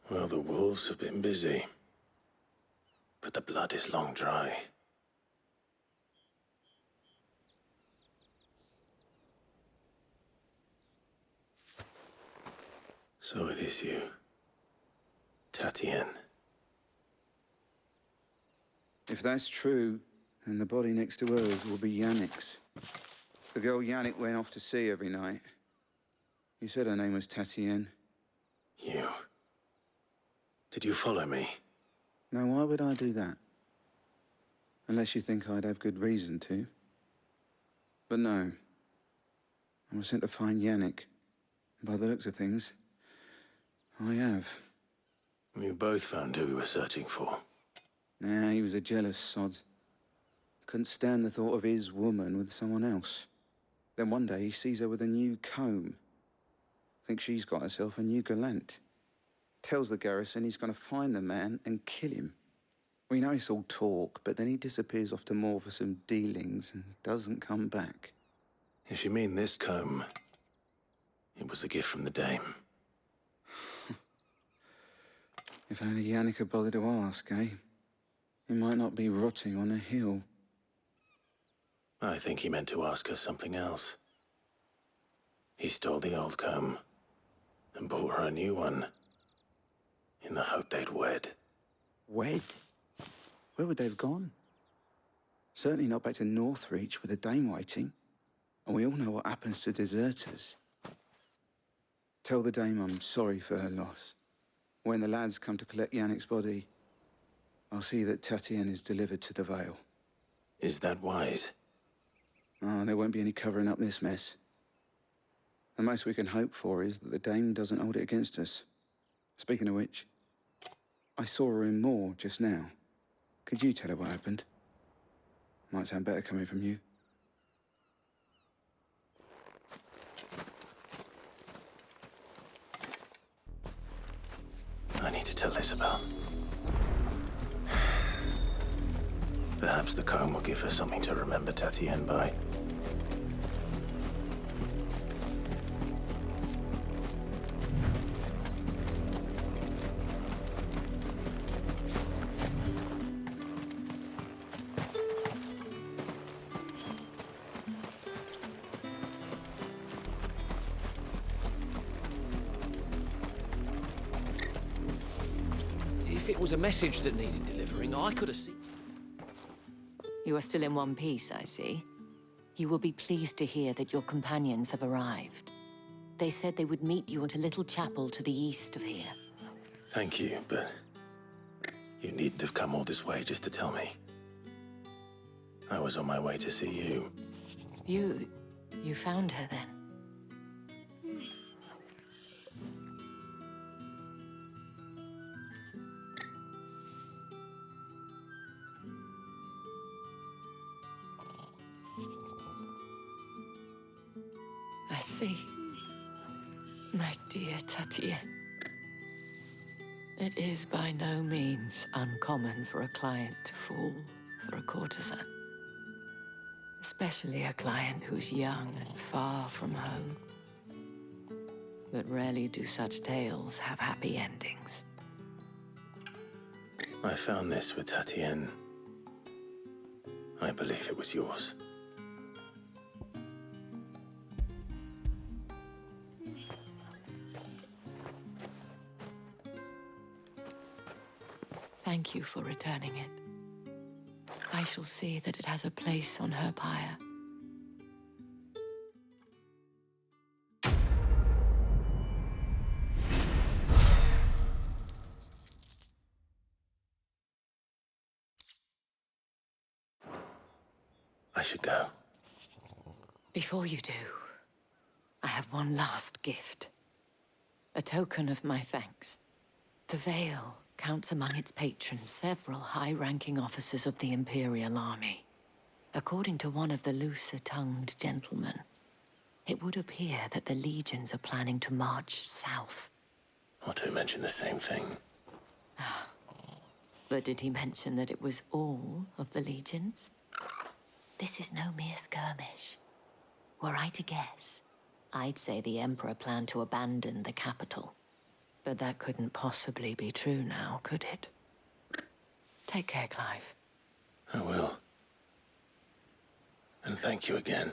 Well, the wolves have been busy. But the blood is long dry. So it is you, Tatienne. If that's true, then the body next to hers will be Yannick's. The girl Yannick went off to sea every night. You said her name was Tatienne. You. Did you follow me? Now, why would I do that? Unless you think I'd have good reason to. But no. I was sent to find Yannick. By the looks of things, I have. We both found who we were searching for. Nah, he was a jealous sod. Couldn't stand the thought of his woman with someone else. Then one day he sees her with a new comb. Thinks she's got herself a new gallant. Tells the garrison he's going to find the man and kill him. We know it's all talk, but then he disappears off to Moor for some dealings and doesn't come back. If you mean this comb, it was a gift from the dame. If only Yannick had bothered to ask, eh? He might not be rotting on a hill. I think he meant to ask us something else. He stole the old comb and bought her a new one in the hope they'd wed. Wed? Where would they have gone? Certainly not back to Northreach with a dame waiting. And we all know what happens to deserters. Tell the dame I'm sorry for her loss. When the lads come to collect Yannick's body, I'll see that Tatienne is delivered to the Vale. Is that wise? Oh, there won't be any covering up this mess. The most we can hope for is that the dame doesn't hold it against us. Speaking of which, I saw her in Moor just now. Could you tell her what happened? Might sound better coming from you. I need to tell Isabel. Perhaps the comb will give her something to remember Tatienne by. it was a message that needed delivering, I could have seen... You are still in one piece, I see. You will be pleased to hear that your companions have arrived. They said they would meet you at a little chapel to the east of here. Thank you, but you needn't have come all this way just to tell me. I was on my way to see you. You found her then? I see. My dear Tatienne. It is by no means uncommon for a client to fall for a courtesan. Especially a client who's young and far from home. But rarely do such tales have happy endings. I found this with Tatienne. I believe it was yours. Thank you for returning it. I shall see that it has a place on her pyre. I should go. Before you do, I have one last gift. A token of my thanks. The Veil counts among its patrons several high-ranking officers of the Imperial Army. According to one of the looser-tongued gentlemen, it would appear that the legions are planning to march south. Or to mention the same thing. But did he mention that it was all of the legions? This is no mere skirmish. Were I to guess, I'd say the Emperor planned to abandon the capital. But that couldn't possibly be true now, could it? Take care, Clive. I will. And thank you again.